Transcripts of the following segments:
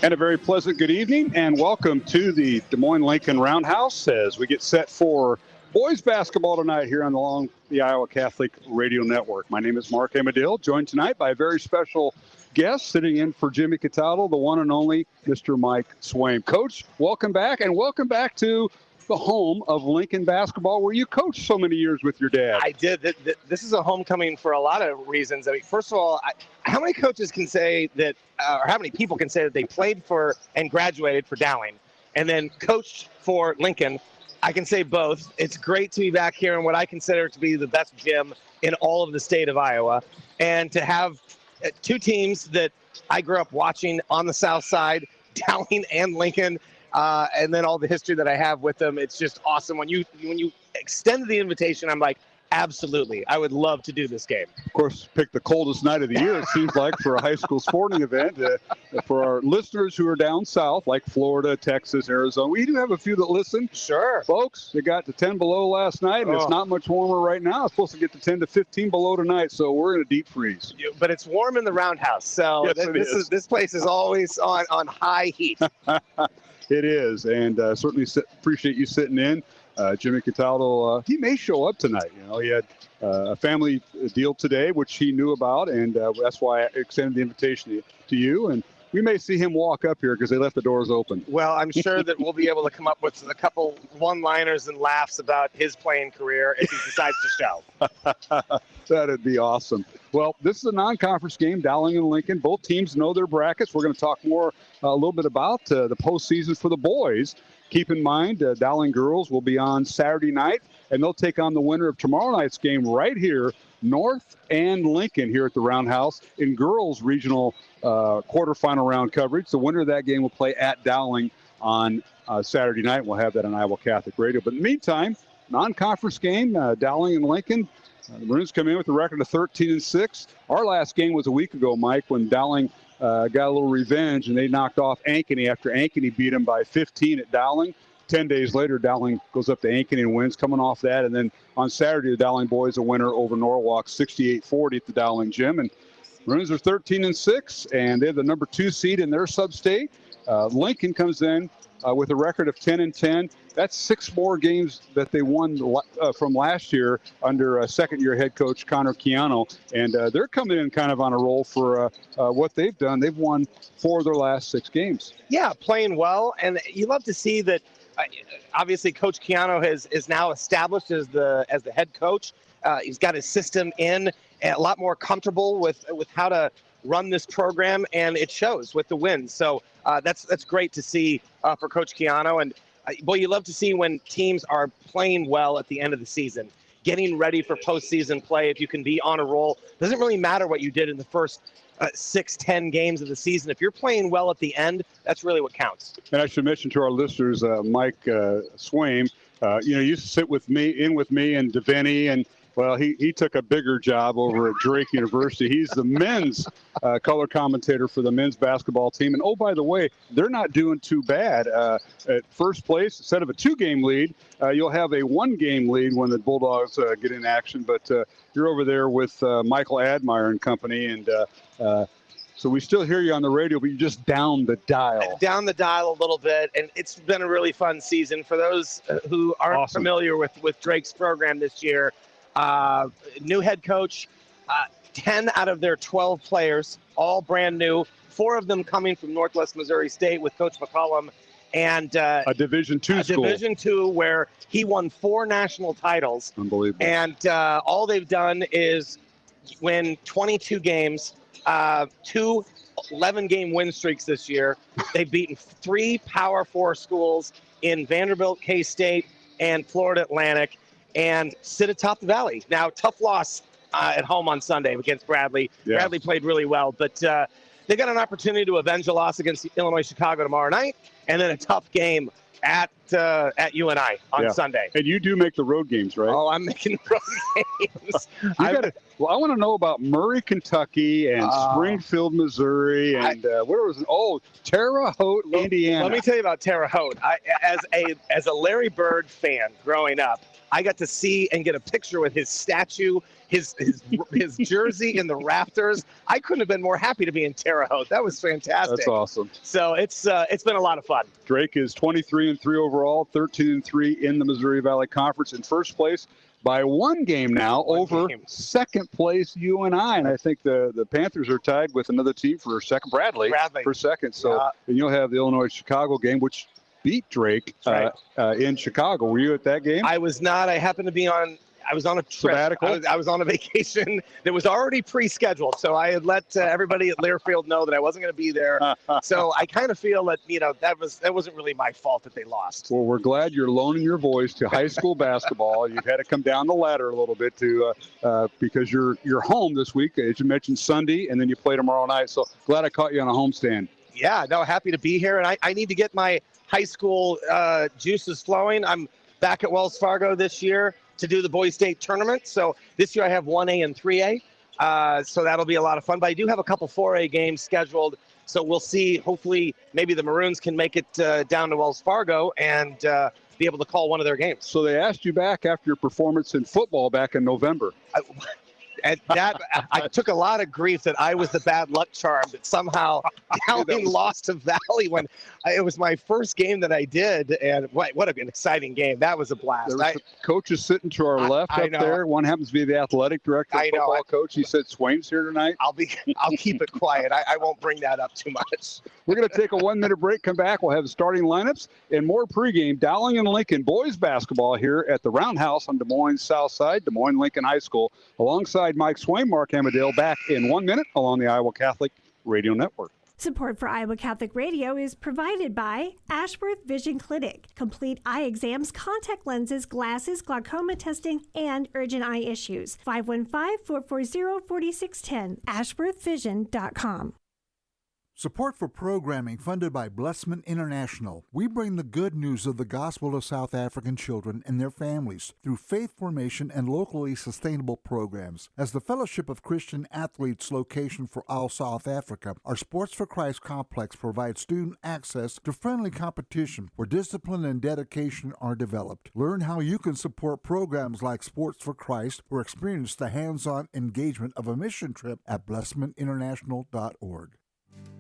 And a very pleasant good evening, and welcome to the Des Moines Lincoln Roundhouse as we get set for boys basketball tonight here on the Iowa Catholic Radio Network. My name is Mark Amadil, joined tonight by a very special guest sitting in for Jimmy Cataldo, the one and only Mr. Mike Swaim. Coach, welcome back, and welcome back to the home of Lincoln basketball, where you coached so many years with your dad. I did. This is a homecoming for a lot of reasons. I mean, first of all, how many coaches can say that, or how many people can say that they played for and graduated for Dowling and then coached for Lincoln? I can say both. It's great to be back here in what I consider to be the best gym in all of the state of Iowa, and to have two teams that I grew up watching on the south side, Dowling and Lincoln, and then all the history that I have with them. It's just awesome. When you extended the invitation, I'm like, absolutely, I would love to do this game. Of course, pick the coldest night of the year, it seems like, for a high school sporting event. For our listeners who are down south, like Florida, Texas, Arizona, we do have a few that listen. Sure. Folks, it got to 10 below last night, and it's not much warmer right now. It's supposed to get to 10 to 15 below tonight, so we're in a deep freeze. But it's warm in the Roundhouse, so yes, this place is always on high heat. It is, and certainly appreciate you sitting in. Jimmy Cataldo, he may show up tonight. You know, he had a family deal today, which he knew about, and that's why I extended the invitation to you. And we may see him walk up here because they left the doors open. Well, I'm sure that we'll be able to come up with a couple one-liners and laughs about his playing career if he decides to show. That'd be awesome. Well, this is a non-conference game, Dowling and Lincoln. Both teams know their brackets. We're going to talk more a little bit about the postseason for the boys. Keep in mind, Dowling girls will be on Saturday night, and they'll take on the winner of tomorrow night's game right here, North and Lincoln, here at the Roundhouse in girls regional quarterfinal round coverage. The winner of that game will play at Dowling on Saturday night. We'll have that on Iowa Catholic Radio. But in the meantime, non-conference game, Dowling and Lincoln. The Maroons come in with a record of 13-6. Our last game was a week ago, Mike, when Dowling got a little revenge, and they knocked off Ankeny after Ankeny beat them by 15 at Dowling. 10 days later, Dowling goes up to Ankeny and wins, coming off that. And then on Saturday, the Dowling boys a winner over Norwalk, 68-40 at the Dowling gym. And Maroons are 13-6, and they have the number 2 seed in their sub-state. Lincoln comes in with a record of 10-10. That's 6 more games that they won from last year under second-year head coach Connor Chiano. And they're coming in kind of on a roll for what they've done. They've won 4 of their last 6 games. Yeah, playing well. And you love to see that, obviously, Coach Chiano is now established as the head coach. He's got his system in, and a lot more comfortable with how to run this program, and it shows with the wins. So that's great to see for Coach Chiano. And boy, you love to see when teams are playing well at the end of the season, getting ready for postseason play. If you can be on a roll, doesn't really matter what you did in the first 6-10 games of the season. If you're playing well at the end, that's really what counts. And I should mention to our listeners, Mike Swaim, used to sit with me and Devaney, and well, he took a bigger job over at Drake University. He's the men's color commentator for the men's basketball team. And, oh, by the way, they're not doing too bad. At first place, instead of a 2-game lead, you'll have a 1-game lead when the Bulldogs get in action. But you're over there with Michael Admire and company. And so we still hear you on the radio, but you just down the dial. Down the dial a little bit. And it's been a really fun season. For those who aren't familiar with Drake's program this year, new head coach, 10 out of their 12 players, all brand new, 4 of them coming from Northwest Missouri State with Coach McCollum, and a Division II school. Division II, where he won 4 national titles. Unbelievable. And all they've done is win 22 games, 2 11-game win streaks this year. They've beaten 3 Power 4 schools in Vanderbilt, K-State, and Florida Atlantic, and sit atop the valley. Now, tough loss at home on Sunday against Bradley. Yeah. Bradley played really well, but they got an opportunity to avenge a loss against Illinois Chicago tomorrow night, and then a tough game at UNI on Sunday. And you do make the road games, right? Oh, I'm making road games. Well, I want to know about Murray, Kentucky, and Springfield, Missouri, and Terre Haute, Indiana. Let me tell you about Terre Haute. As a Larry Bird fan growing up, I got to see and get a picture with his statue, his jersey in the rafters. I couldn't have been more happy to be in Terre Haute. That was fantastic. That's awesome. So it's been a lot of fun. Drake is 23-3 overall, 13-3 in the Missouri Valley Conference, in first place by one game now over second place UNI. And I think the Panthers are tied with another team for second, Bradley. For second. So and you'll have the Illinois-Chicago game, which beat Drake in Chicago. Were you at that game? I was not. I happened to be on. I was on a trip. Sabbatical? I was on a vacation that was already pre-scheduled. So I had let everybody at Learfield know that I wasn't going to be there. So I kind of feel that, that wasn't really my fault that they lost. Well, we're glad you're loaning your voice to high school basketball. You've had to come down the ladder a little bit because you're home this week, as you mentioned, Sunday, and then you play tomorrow night. So glad I caught you on a homestand. Yeah, no, happy to be here. And I need to get my high school juices flowing. I'm back at Wells Fargo this year to do the boys state tournament. So this year I have 1A and 3A. So that'll be a lot of fun. But I do have a couple 4A games scheduled. So we'll see. Hopefully maybe the Maroons can make it down to Wells Fargo and be able to call one of their games. So they asked you back after your performance in football back in November. And that I took a lot of grief that I was the bad luck charm that somehow Dowling lost to Valley when it was my first game that I did. And what an exciting game. That was a blast. There was coaches sitting to our left up there. One happens to be the athletic director, football coach. He said Swain's here tonight. I'll keep it quiet. I won't bring that up too much. We're going to take a 1-minute break, come back. We'll have the starting lineups and more pregame. Dowling and Lincoln boys basketball here at the Roundhouse on Des Moines South Side, Des Moines Lincoln High School, alongside Mike Swain, Mark Amadale, back in 1 minute along the Iowa Catholic Radio Network. Support for Iowa Catholic Radio is provided by Ashworth Vision Clinic. Complete eye exams, contact lenses, glasses, glaucoma testing, and urgent eye issues. 515-440-4610. AshworthVision.com. Support for programming funded by Blessment International. We bring the good news of the gospel to South African children and their families through faith formation and locally sustainable programs. As the Fellowship of Christian Athletes location for all South Africa, our Sports for Christ complex provides student access to friendly competition where discipline and dedication are developed. Learn how you can support programs like Sports for Christ or experience the hands-on engagement of a mission trip at blessmentinternational.org.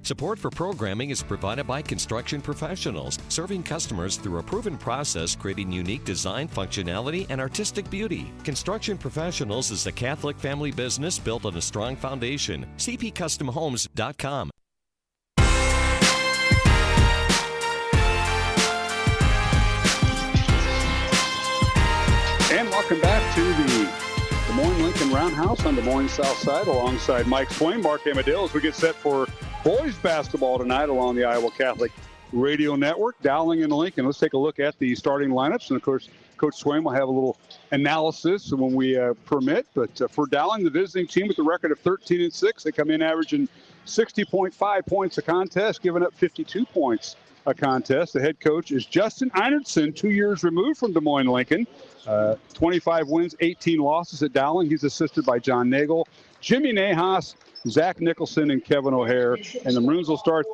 Support for programming is provided by Construction Professionals, serving customers through a proven process, creating unique design, functionality, and artistic beauty. Construction Professionals is a Catholic family business built on a strong foundation. cpcustomhomes.com. And welcome back to the Des Moines Lincoln Roundhouse on Des Moines South Side, alongside Mike Swain, Mark Amadale, as we get set for boys basketball tonight along the Iowa Catholic Radio Network. Dowling and Lincoln. Let's take a look at the starting lineups. And, of course, Coach Swain will have a little analysis when we permit. But for Dowling, the visiting team with a record of 13-6, they come in averaging 60.5 points a contest, giving up 52 points a contest. The head coach is Justin Einertson, 2 years removed from Des Moines Lincoln. 25 wins, 18 losses at Dowling. He's assisted by John Nagel, Jimmy Nahas, Zach Nicholson, and Kevin O'Hare. And the Maroons will start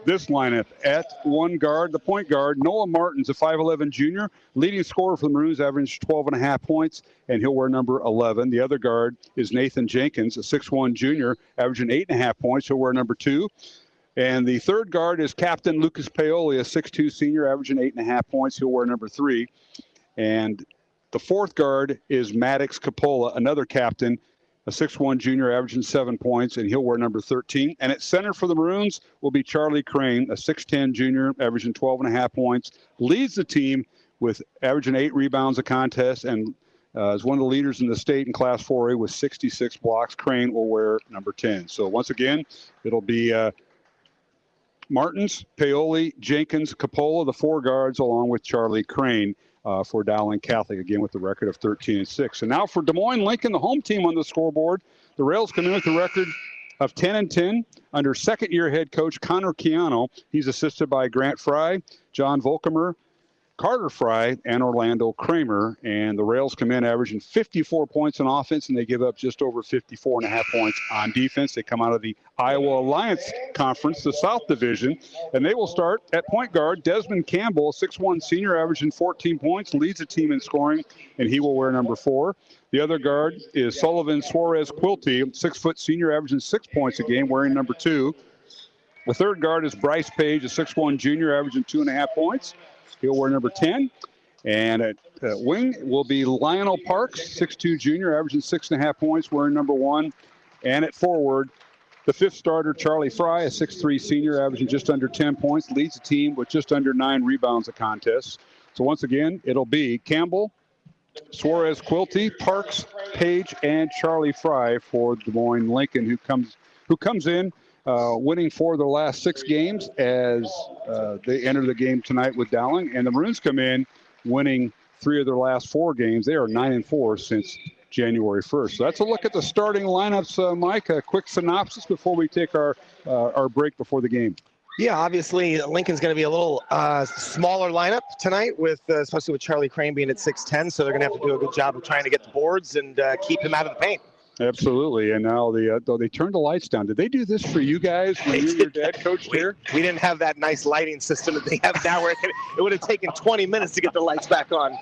this lineup at one guard, the point guard. Noah Martins, a 5'11 junior, leading scorer for the Maroons, averaged 12.5 points, and he'll wear number 11. The other guard is Nathan Jenkins, a 6'1 junior, averaging 8.5 points. He'll wear number 2. And the third guard is Captain Lucas Paoli, a 6'2 senior, averaging 8.5 points. He'll wear number 3. And the fourth guard is Maddox Capola, another captain, a 6'1 junior, averaging 7 points, and he'll wear number 13. And at center for the Maroons will be Charlie Crane, a 6'10 junior, averaging 12.5 points, leads the team with averaging 8 rebounds a contest, and is one of the leaders in the state in Class 4A with 66 blocks. Crane will wear number 10. So once again, it'll be Martins, Paoli, Jenkins, Capola, the 4 guards, along with Charlie Crane. For Dowling Catholic, again with the record of 13-6. And now for Des Moines Lincoln, the home team on the scoreboard. The Rails come in with a record of 10-10 under second-year head coach Connor Chiano. He's assisted by Grant Fry, John Volkemer, Carter Fry and Orlando Kramer, and the Rails come in averaging 54 points on offense, and they give up just over 54.5 points on defense. They come out of the Iowa Alliance Conference, the South Division, and they will start at point guard. Desmond Campbell, 6'1 senior, averaging 14 points, leads the team in scoring, and he will wear number 4. The other guard is Sullivan Suarez Quilty, 6' senior, averaging 6 points a game, wearing number 2. The third guard is Bryce Page, a 6'1 junior, averaging 2.5 points. He'll wear number 10. And at wing will be Lionel Parks, 6'2 junior, averaging 6.5 points, wearing number 1. And at forward, the fifth starter, Charlie Fry, a 6'3 senior, averaging just under 10 points, leads the team with just under 9 rebounds a contest. So once again, it'll be Campbell, Suarez Quilty, Parks, Page, and Charlie Fry for Des Moines Lincoln, who comes in winning 4 of their last 6 games as they enter the game tonight with Dowling. And the Maroons come in winning 3 of their last 4 games. They are 9-4 since January 1st. So that's a look at the starting lineups, Mike. A quick synopsis before we take our break before the game. Yeah, obviously Lincoln's going to be a little smaller lineup tonight, especially with Charlie Crane being at 6'10", so they're going to have to do a good job of trying to get the boards and keep him out of the paint. Absolutely, and now they turned the lights down. Did they do this for you guys when your dad coached here? We didn't have that nice lighting system that they have now, where it would have taken 20 minutes to get the lights back on.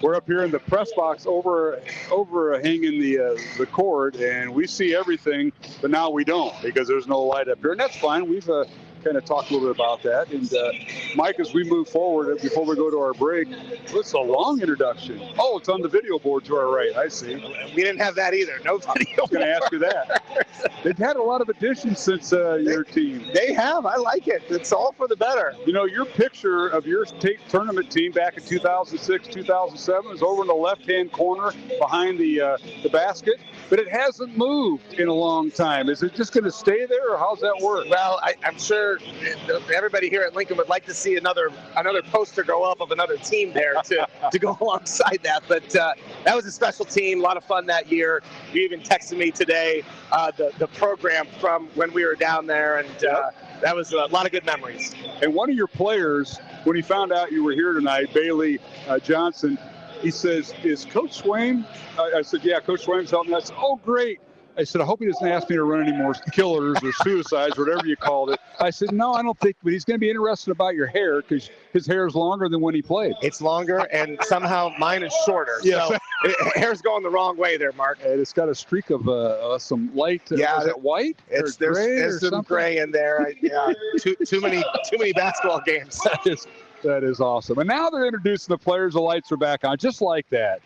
We're up here in the press box overhanging the court, and we see everything, but now we don't because there's no light up here, and that's fine. We've kind of talked a little bit about that. And Mike, as we move forward, before we go to our break, it's a long introduction. Oh, it's on the video board to our right. I see. We didn't have that either. No video. I was going to ask you that. They've had a lot of additions since your team. They have. I like it. It's all for the better. You know, your picture of your state tournament team back in 2006, 2007 is over in the left-hand corner behind the basket, but it hasn't moved in a long time. Is it just going to stay there, or how's that work? Well, I'm sure everybody here at Lincoln would like to see another poster go up of another team there to go alongside that. But that was a special team, a lot of fun that year. You even texted me today the program from when we were down there, and that was a lot of good memories. And one of your players, when he found out you were here tonight, Bailey Johnson, he says, "Is Coach Swain?" I said, "Yeah, Coach Swain's helping." I said, "Oh, great." I said, "I hope he doesn't ask me to run any more killers or suicides, whatever you called it." I said, "No, I don't think, but he's going to be interested about your hair because his hair is longer than when he played." It's longer, and somehow mine is shorter. Yes. So hair's going the wrong way there, Mark. And it's got a streak of some light. Yeah, is it white? There's some gray in there. Too many basketball games. That is awesome. And now they're introducing the players. The lights are back on, just like that.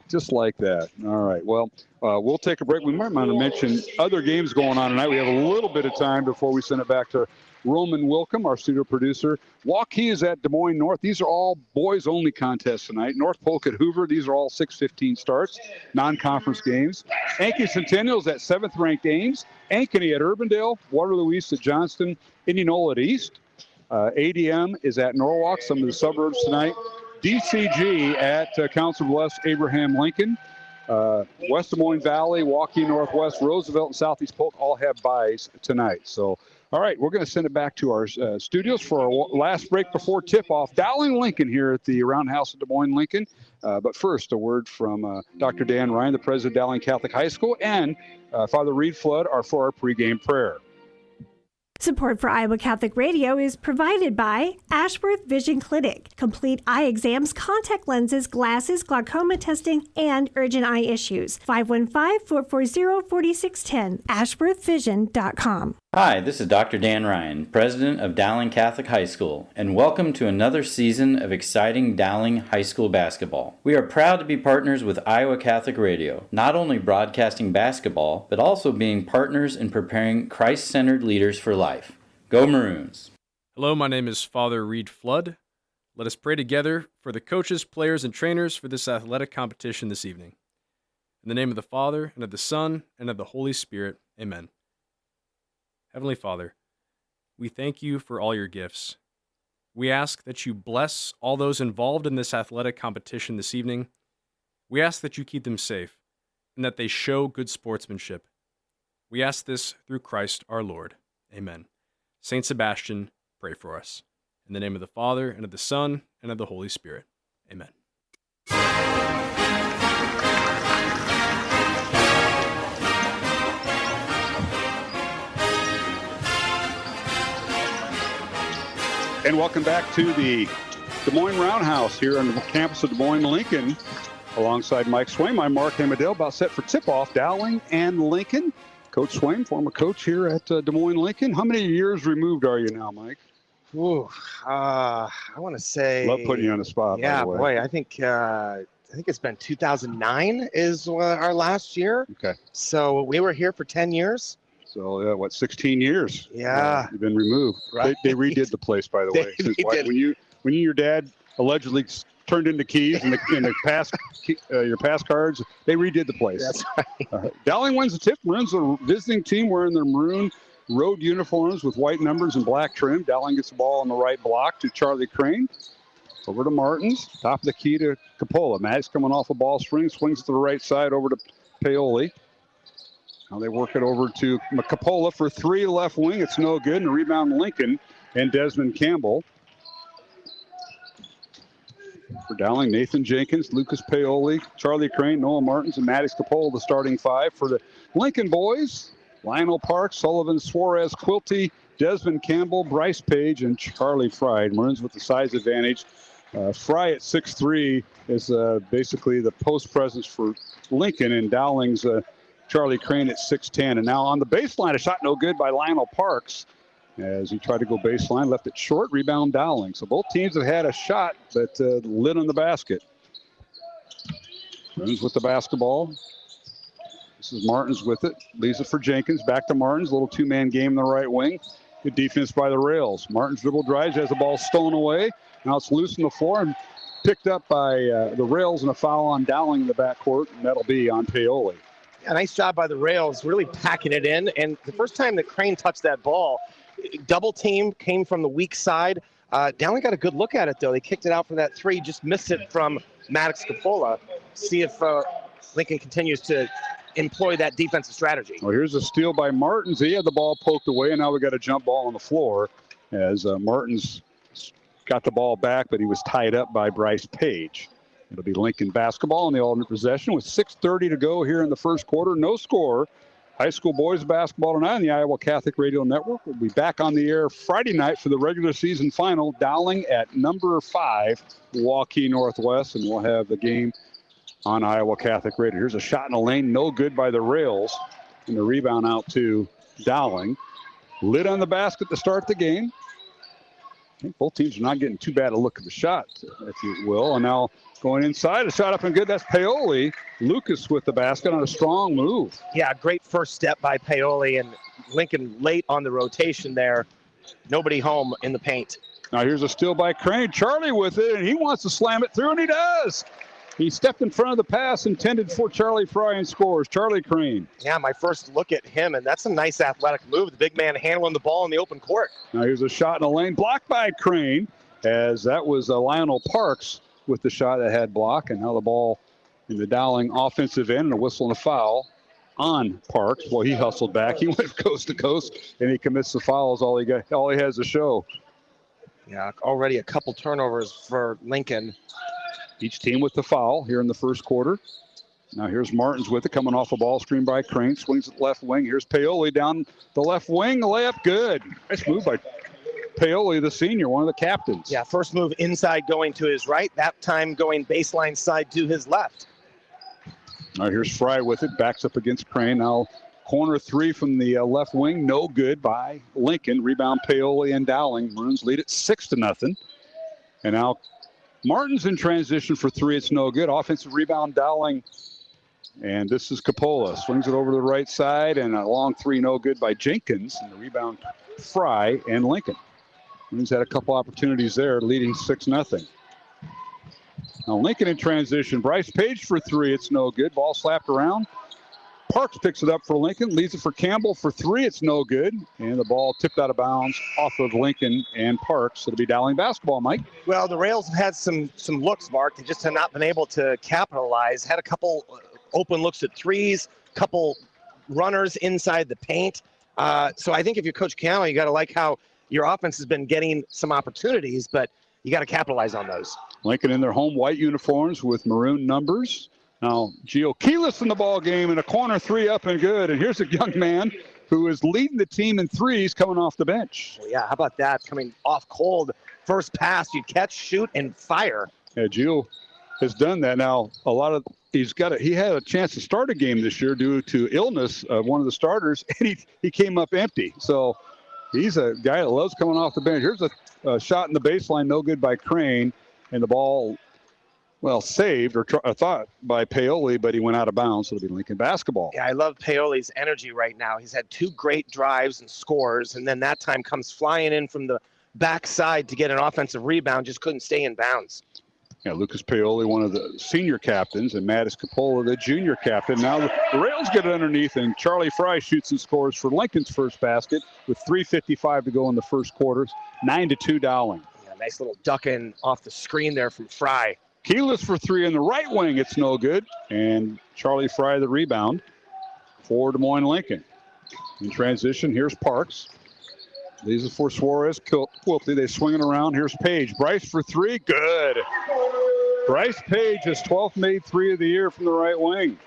Just like that. All right. Well, we'll take a break. We might want to mention other games going on tonight. We have a little bit of time before we send it back to Roman Wilkham, our studio producer. Waukee is at Des Moines North. These are all boys-only contests tonight. North Polk at Hoover. These are all 6:15 starts, non-conference games. Ankeny Centennial is at 7th-ranked Ames. Ankeny at Urbandale. Waterloo East at Johnston. Indianola at East. ADM is at Norwalk, some of the suburbs tonight. DCG at Council Bluffs, Abraham Lincoln. West Des Moines Valley, Waukee Northwest, Roosevelt, and Southeast Polk all have byes tonight. So, all right, we're going to send it back to our studios for our last break before tip-off. Dowling Lincoln here at the Roundhouse of Des Moines Lincoln. But first, a word from Dr. Dan Ryan, the president of Dowling Catholic High School, and Father Reed Flood for our pregame prayer. Support for Iowa Catholic Radio is provided by Ashworth Vision Clinic. Complete eye exams, contact lenses, glasses, glaucoma testing, and urgent eye issues. 515-440-4610. AshworthVision.com. Hi, this is Dr. Dan Ryan, president of Dowling Catholic High School, and welcome to another season of exciting Dowling High School basketball. We are proud to be partners with Iowa Catholic Radio, not only broadcasting basketball, but also being partners in preparing Christ-centered leaders for life. Go Maroons! Hello, my name is Father Reed Flood. Let us pray together for the coaches, players, and trainers for this athletic competition this evening. In the name of the Father, and of the Son, and of the Holy Spirit, amen. Heavenly Father, we thank you for all your gifts. We ask that you bless all those involved in this athletic competition this evening. We ask that you keep them safe and that they show good sportsmanship. We ask this through Christ our Lord. Amen. Saint Sebastian, pray for us. In the name of the Father, and of the Son, and of the Holy Spirit. Amen. And welcome back to the Des Moines Roundhouse here on the campus of Des Moines Lincoln. Alongside Mike Swaim, I'm Mark Hamadale, about set for tip-off, Dowling and Lincoln. Coach Swaim, former coach here at Des Moines Lincoln. How many years removed are you now, Mike? Ooh, I want to say. Love putting you on the spot. Yeah, by the way. boy, I think it's been 2009 is our last year. Okay. So we were here for 10 years. So 16 years? Yeah. You've been removed. Right. They redid the place, by the way. They did. When you and your dad allegedly turned into keys in the pass your pass cards, they redid the place. That's right. Dowling wins the tip. Maroon's a visiting team wearing their maroon road uniforms with white numbers and black trim. Dowling gets the ball on the right block to Charlie Crane. Over to Martins. Top of the key to Capola. Maddox coming off a ball string. Swings to the right side over to Paoli. Now they work it over to Capola for three, left wing. It's no good. And a rebound Lincoln and Desmond Campbell. For Dowling, Nathan Jenkins, Lucas Paoli, Charlie Crane, Noah Martins, and Maddox Capola, the starting five. For the Lincoln boys, Lionel Parks, Sullivan, Suarez, Quilty, Desmond Campbell, Bryce Page, and Charlie Fry. Maroons with the size advantage. Fry at 6'3" is basically the post presence for Lincoln, and Dowling's Charlie Crane at 6'10". And now on the baseline, a shot no good by Lionel Parks as he tried to go baseline, left it short, rebound Dowling. So both teams have had a shot that lit on the basket. Maroons with the basketball. This is Martins with it. Leaves it for Jenkins. Back to Martins. Little two-man game in the right wing. Good defense by the Rails. Martins dribble drives, has the ball stolen away. Now it's loose on the floor and picked up by the Rails, and a foul on Dowling in the backcourt, and that'll be on Paoli. A nice job by the Rails, really packing it in. And the first time that Crane touched that ball, double team came from the weak side. Dowling got a good look at it, though. They kicked it out from that three, just missed it from Maddox Capola. See if Lincoln continues to employ that defensive strategy. Well, here's a steal by Martins. He had the ball poked away, and now we got a jump ball on the floor as Martins got the ball back, but he was tied up by Bryce Page. It'll be Lincoln basketball in the alternate possession with 6:30 to go here in the first quarter. No score. High school boys basketball tonight on the Iowa Catholic Radio Network. We'll be back on the air Friday night for the regular season final. Dowling at number 5, Waukee Northwest, and we'll have the game on Iowa Catholic Radio. Here's a shot in the lane, no good by the Rails, and the rebound out to Dowling. Lid on the basket to start the game. I think both teams are not getting too bad a look at the shot, if you will. And now going inside, a shot up and good. That's Paoli. Lucas with the basket on a strong move. Yeah, great first step by Paoli, and Lincoln late on the rotation there. Nobody home in the paint. Now here's a steal by Crane. Charlie with it, and he wants to slam it through, and he does. He stepped in front of the pass intended for Charlie Fry and scores. Charlie Crane. Yeah, my first look at him, and that's a nice athletic move. The big man handling the ball in the open court. Now here's a shot in the lane, blocked by Crane, as that was Lionel Parks with the shot that had block, and now the ball in the Dowling offensive end, and a whistle and a foul on Parks. Well, he hustled back. He went coast to coast, and he commits the fouls. All he has to show. Yeah, already a couple turnovers for Lincoln. Each team with the foul here in the first quarter. Now here's Martins with it, coming off a ball screen by Crane. Swings it left wing. Here's Paoli down the left wing. The layup good. Nice move by Paoli, the senior, one of the captains. Yeah, first move inside going to his right. That time going baseline side to his left. Now here's Fry with it. Backs up against Crane. Now corner three from the left wing. No good by Lincoln. Rebound Paoli and Dowling. Maroons lead it 6-0. And now Martin's in transition for three. It's no good. Offensive rebound, Dowling. And this is Capola. Swings it over to the right side, and a long three, no good by Jenkins. And the rebound, Fry and Lincoln. Maroons had a couple opportunities there, leading 6-0. Now Lincoln in transition. Bryce Page for three. It's no good. Ball slapped around. Parks picks it up for Lincoln, leaves it for Campbell for three. It's no good. And the ball tipped out of bounds off of Lincoln and Parks. It'll be Dowling basketball, Mike. Well, the Rails have had some looks, Mark. They just have not been able to capitalize. Had a couple open looks at threes, couple runners inside the paint. So I think if you're Coach Camo, you got to like how your offense has been getting some opportunities, but you got to capitalize on those. Lincoln in their home white uniforms with maroon numbers. Now, Gio Keyless in the ball game, and a corner three up and good. And here's a young man who is leading the team in threes coming off the bench. Well, yeah, how about that? Coming off cold, first pass, you catch, shoot, and fire. Yeah, Gio has done that. Now, he had a chance to start a game this year due to illness of one of the starters, and he came up empty. So he's a guy that loves coming off the bench. Here's a shot in the baseline, no good by Crane, and the ball, saved or thought by Paoli, but he went out of bounds, so it'll be Lincoln basketball. Yeah, I love Paoli's energy right now. He's had 2 great drives and scores, and then that time comes flying in from the backside to get an offensive rebound, just couldn't stay in bounds. Yeah, Lucas Paoli, one of the senior captains, and Mattis Capola, the junior captain. Now the Rails get it underneath, and Charlie Fry shoots and scores for Lincoln's first basket with 3:55 to go in the first quarter. 9-2 Dowling. Yeah, nice little ducking off the screen there from Fry. Keyless for 3 in the right wing. It's no good. And Charlie Fry the rebound for Des Moines Lincoln. In transition, here's Parks. These are for Suarez, Quilty. They swing it around. Here's Page. Bryce for 3. Good. Bryce Page, his 12th made 3 of the year from the right wing.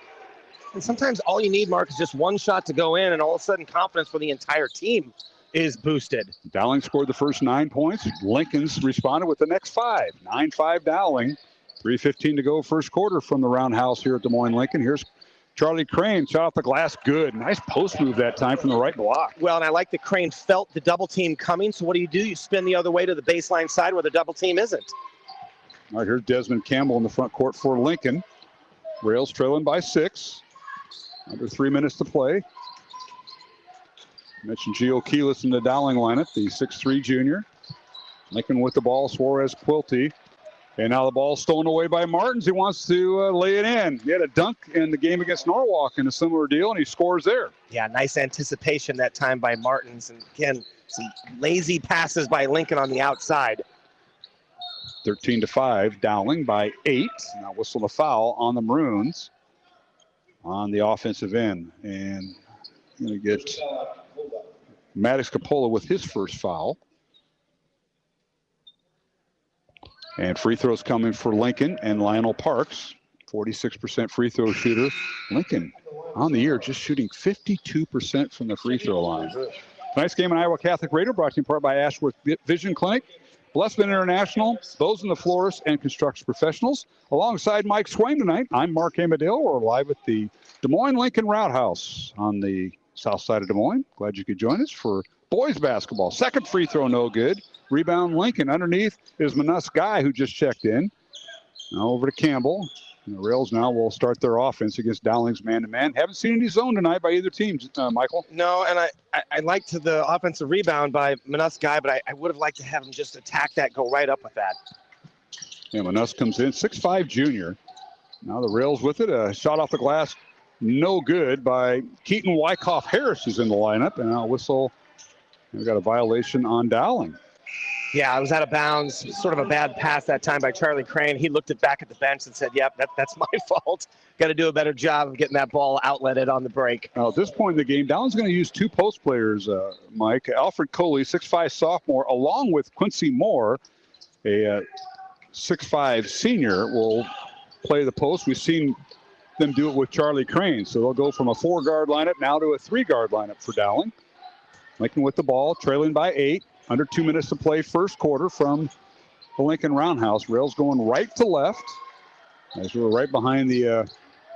And sometimes all you need, Mark, is just one shot to go in, and all of a sudden confidence for the entire team is boosted. Dowling scored the first 9 points. Lincoln's responded with the next 5. 9-5 Dowling. 3:15 to go first quarter from the roundhouse here at Des Moines Lincoln. Here's Charlie Crane, shot off the glass, good. Nice post move that time from the right block. Well, and I like that Crane felt the double team coming, so what do? You spin the other way to the baseline side where the double team isn't. All right, here's Desmond Campbell in the front court for Lincoln. Rails trailing by 6. Under 3 minutes to play. Mentioned Gio Keyless in the Dowling lineup, the 6'3 junior. Lincoln with the ball, Suarez, Quilty. And now the ball's stolen away by Martins. He wants to lay it in. He had a dunk in the game against Norwalk in a similar deal, and he scores there. Yeah, nice anticipation that time by Martins. And again, some lazy passes by Lincoln on the outside. 13-5, Dowling by 8. Now whistle a foul on the Maroons on the offensive end. And I'm going to get Mattis Capola with his first foul. And free throws coming for Lincoln and Lionel Parks, 46% free throw shooter. Lincoln on the year just shooting 52% from the free throw line. Tonight's game on Iowa Catholic Radio brought to you in part by Ashworth Vision Clinic, Blessman International, Those in the Florist, and Construction Professionals. Alongside Mike Swain tonight, I'm Mark Amadale. We're live at the Des Moines Lincoln Roundhouse on the south side of Des Moines. Glad you could join us for boys basketball. Second free throw, no good. Rebound Lincoln. Underneath is Manus Guy, who just checked in. Now over to Campbell. And the Rails now will start their offense against Dowling's man-to-man. Haven't seen any zone tonight by either team, Michael. No, and I liked the offensive rebound by Manus Guy, but I would have liked to have him just attack that, go right up with that. Yeah, Manus comes in, 6'5 junior. Now the Rails with it. A shot off the glass, no good by Keaton Wyckoff Harris, who's in the lineup. And now whistle. We've got a violation on Dowling. Yeah, I was out of bounds. Sort of a bad pass that time by Charlie Crane. He looked back at the bench and said, yep, that's my fault. Got to do a better job of getting that ball outletted on the break. Now, at this point in the game, Dowling's going to use 2 post players, Mike. Alfred Coley, 6'5 sophomore, along with Quincy Moore, a 6'5 senior, will play the post. We've seen them do it with Charlie Crane. So they'll go from a 4-guard lineup now to a 3-guard lineup for Dowling. Lincoln with the ball, trailing by 8. Under 2 minutes to play first quarter from the Lincoln Roundhouse. Rails going right to left as we're right behind the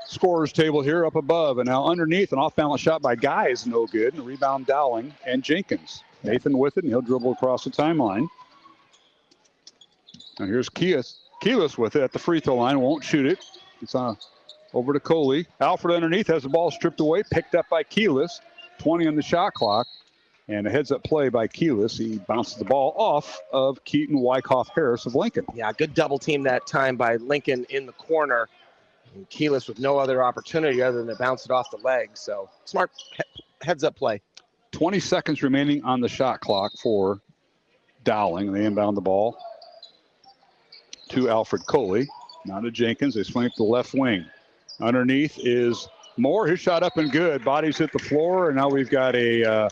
scorer's table here up above. And now underneath, an off-balance shot by Guy is no good. And rebound Dowling and Jenkins. Nathan with it, and he'll dribble across the timeline. Now here's Keyless with it at the free throw line. Won't shoot it. It's over to Coley. Alfred underneath has the ball stripped away, picked up by Keyless. 20 on the shot clock. And a heads-up play by Keyless. He bounces the ball off of Keaton Wyckoff Harris of Lincoln. Yeah, good double team that time by Lincoln in the corner. And Keyless with no other opportunity other than to bounce it off the leg. So smart heads-up play. 20 seconds remaining on the shot clock for Dowling. They inbound the ball to Alfred Coley. Now to Jenkins. They swing it to the left wing. Underneath is Moore. His shot up and good. Bodies hit the floor, and now we've got a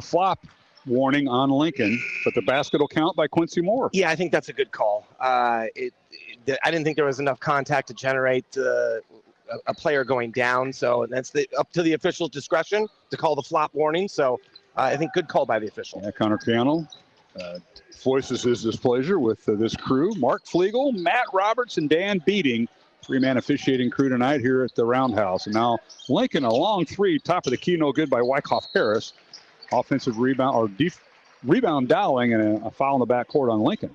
flop warning on Lincoln, but the basket will count by Quincy Moore. Yeah, I think that's a good call. I didn't think there was enough contact to generate a player going down, so that's up to the official's discretion to call the flop warning. So I think good call by the official. Yeah, Connor Piano voices his displeasure with this crew. Mark Flegel, Matt Roberts, and Dan Beating, three-man officiating crew tonight here at the Roundhouse. And now Lincoln, a long three, top of the key, no good by Wyckoff Harris. Offensive rebound, or rebound Dowling, and a foul in the backcourt on Lincoln.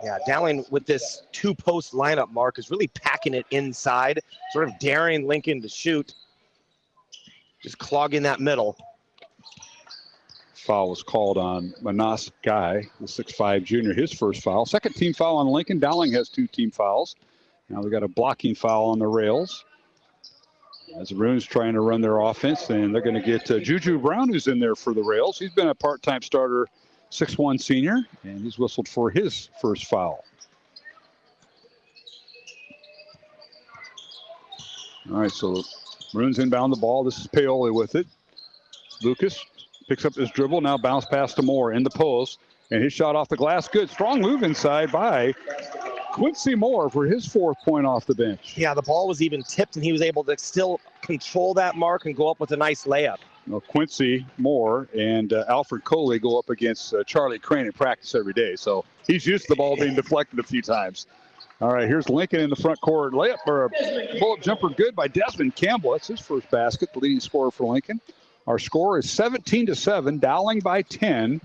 Yeah, Dowling with this two-post lineup, Mark, is really packing it inside, sort of daring Lincoln to shoot, just clogging that middle. Foul was called on Manas Guy, the 6'5 junior, his first foul. Second team foul on Lincoln. Dowling has two team fouls. Now we got a blocking foul on the rails as the Bruins trying to run their offense, and they're going to get Juju Brown, who's in there for the rails. He's been a part-time starter, 6'1 senior, and he's whistled for his first foul. All right, so Bruins inbound the ball. This is Paoli with it. Lucas picks up his dribble, now bounce pass to Moore in the post, and his shot off the glass. Good, strong move inside by Quincy Moore for his fourth point off the bench. Yeah, the ball was even tipped, and he was able to still control that mark and go up with a nice layup. Well, Quincy Moore and Alfred Coley go up against Charlie Crane in practice every day, so he's used to the ball being deflected a few times. All right, here's Lincoln in the front court. Layup or a pull-up jumper good by Desmond Campbell. That's his first basket, the leading scorer for Lincoln. Our score is 17-7, Dowling by 10.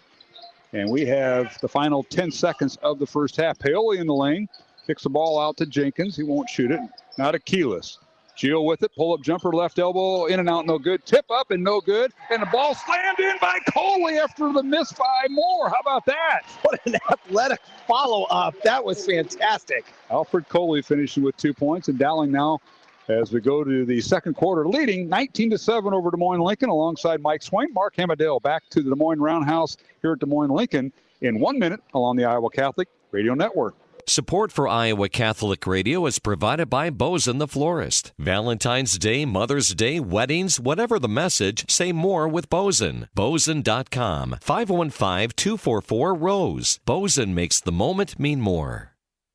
And we have the final 10 seconds of the first half. Paoli in the lane, kicks the ball out to Jenkins. He won't shoot it. Now to Keelis. Gio with it, pull-up jumper, left elbow, in and out, no good. Tip up and no good. And the ball slammed in by Coley after the miss by Moore. How about that? What an athletic follow-up. That was fantastic. Alfred Coley finishing with 2 points, and Dowling now, as we go to the second quarter, leading 19-7 over Des Moines Lincoln alongside Mike Swain. Mark Hamadale back to the Des Moines Roundhouse here at Des Moines Lincoln in 1 minute along the Iowa Catholic Radio Network. Support for Iowa Catholic Radio is provided by Bozen the Florist. Valentine's Day, Mother's Day, weddings, whatever the message, say more with Bozen. Bozen.com, 515-244-ROSE. Bozen makes the moment mean more.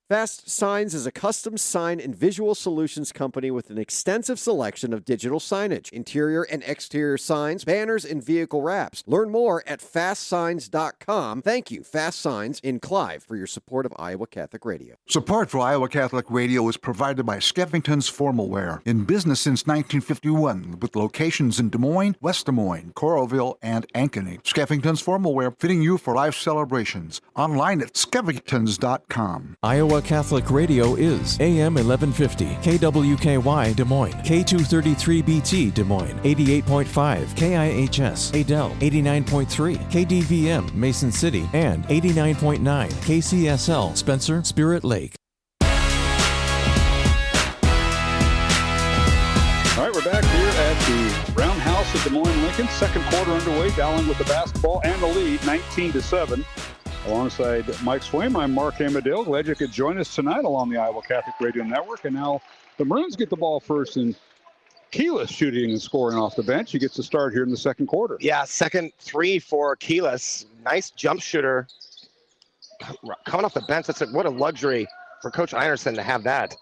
Fast Signs is a custom sign and visual solutions company with an extensive selection of digital signage, interior and exterior signs, banners, and vehicle wraps. Learn more at fastsigns.com. Thank you, Fast Signs in Clive, for your support of Iowa Catholic Radio. Support for Iowa Catholic Radio is provided by Skeffington's Formal Wear, in business since 1951, with locations in Des Moines, West Des Moines, Coralville, and Ankeny. Skeffington's Formal Wear, fitting you for life celebrations. Online at skeffingtons.com. Iowa Catholic Radio is AM 1150, KWKY Des Moines, K233BT Des Moines, 88.5 KIHS, Adel, 89.3 KDVM Mason City, and 89.9 KCSL Spencer Spirit Lake. All right, we're back here at the Roundhouse at Des Moines Lincoln. Second quarter underway, Dowling with the basketball and the lead, 19-7. Alongside Mike Swaim, I'm Mark Hamadale. Glad you could join us tonight along the Iowa Catholic Radio Network. And now the Maroons get the ball first, and Keelis shooting and scoring off the bench. He gets to start here in the second quarter. Yeah, second three for Keelis. Nice jump shooter coming off the bench. What a luxury for Coach Inerson to have that.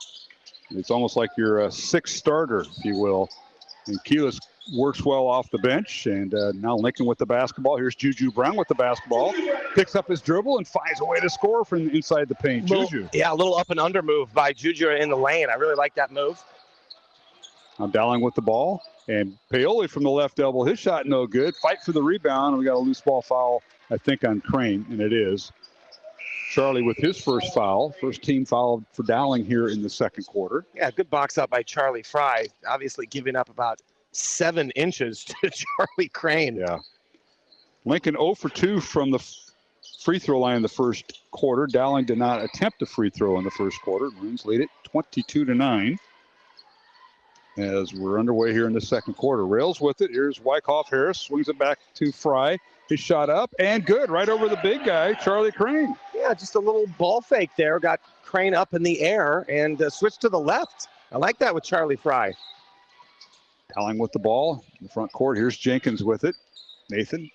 It's almost like you're a sixth starter, if you will. And Keelis works well off the bench, and now Lincoln with the basketball. Here's Juju Brown with the basketball. Picks up his dribble and finds a way to score from inside the paint. Juju. Yeah, a little up and under move by Juju in the lane. I really like that move. Now Dowling with the ball, and Paoli from the left elbow. His shot no good. Fight for the rebound, and we got a loose ball foul, I think, on Crane, and it is. Charlie with his first foul. First team foul for Dowling here in the second quarter. Yeah, good box up by Charlie Fry. Obviously giving up about 7 inches to Charlie Crane. Yeah. Lincoln 0 for 2 from the free throw line in the first quarter. Dowling did not attempt a free throw in the first quarter. Maroons lead it 22-9 as we're underway here in the second quarter. Rails with it. Here's Wyckoff Harris. Swings it back to Fry. His shot up and good. Right over the big guy, Charlie Crane. Yeah, just a little ball fake there. Got Crane up in the air and switched to the left. I like that with Charlie Fry. Dowling with the ball in the front court. Here's Jenkins with it. Nathan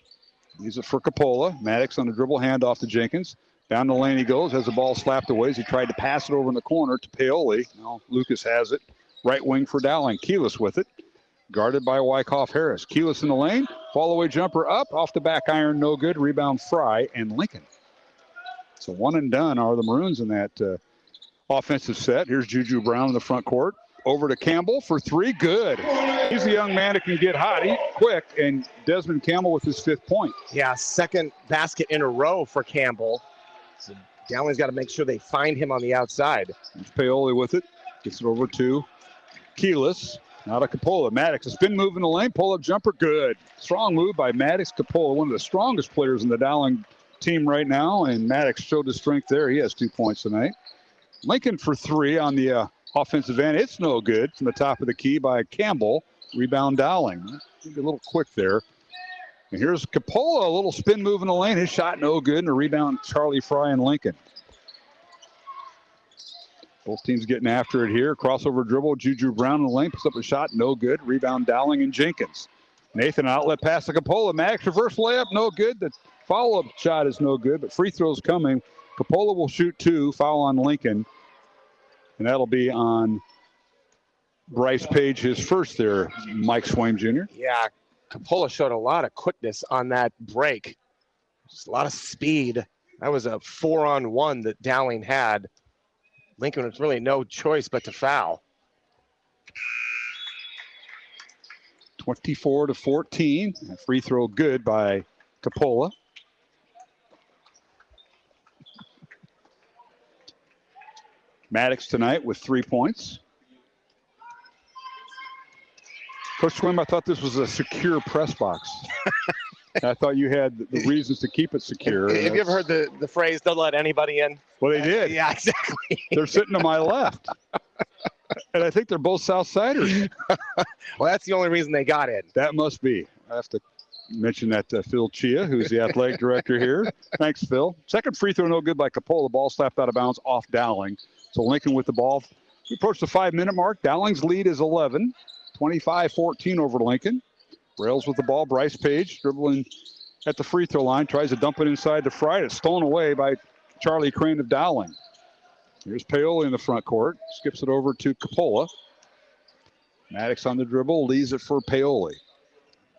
Leaves it for Coppola. Maddox on the dribble, handoff to Jenkins. Down the lane he goes, has the ball slapped away as he tried to pass it over in the corner to Paoli. Now Lucas has it. Right wing for Dowling. Keyless with it. Guarded by Wyckoff Harris. Keyless in the lane. Fall away jumper up. Off the back iron, no good. Rebound Fry and Lincoln. So one and done are the Maroons in that offensive set. Here's Juju Brown in the front court. Over to Campbell for three. Good. He's a young man that can get hot. He's quick. And Desmond Campbell with his 5th point. Yeah, second basket in a row for Campbell. So Dowling's got to make sure they find him on the outside. There's Paoli with it. Gets it over to Keyless. Now to Coppola. Maddox, a spin move in the lane. Pull-up jumper. Good. Strong move by Maddox. Coppola, one of the strongest players in the Dowling team right now. And Maddox showed his strength there. He has 2 points tonight. Lincoln for 3 on the offensive end. It's no good from the top of the key by Campbell. Rebound Dowling. A little quick there. And here's Coppola, a little spin move in the lane. His shot no good. And a rebound, Charlie Fry and Lincoln. Both teams getting after it here. Crossover dribble. Juju Brown in the lane. Puts up a shot. No good. Rebound Dowling and Jenkins. Nathan outlet pass to Coppola. Maddox reverse layup. No good. The follow-up shot is no good. But free throws coming. Coppola will shoot 2. Foul on Lincoln. And that'll be on Bryce Page, his first there. Mike Swaim Jr. Yeah. Coppola showed a lot of quickness on that break. Just a lot of speed. That was a 4-on-1 that Dowling had. Lincoln was really no choice but to foul. 24-14. A free throw good by Coppola. Maddox tonight with 3 points. Coach Swim, I thought this was a secure press box. I thought you had the reasons to keep it secure. Have you ever heard the phrase, don't let anybody in? Well, they did. Yeah, exactly. They're sitting to my left. And I think they're both Southsiders. Well, that's the only reason they got in. That must be. I have to mention that to Phil Chia, who's the athletic director here. Thanks, Phil. Second free throw, no good by Coppola. Ball slapped out of bounds off Dowling. So Lincoln with the ball. We approach the 5-minute mark. Dowling's lead is 11. 25-14 over Lincoln. Rails with the ball. Bryce Page dribbling at the free throw line. Tries to dump it inside to Fry. It's stolen away by Charlie Crane of Dowling. Here's Paoli in the front court. Skips it over to Coppola. Maddox on the dribble. Leaves it for Paoli.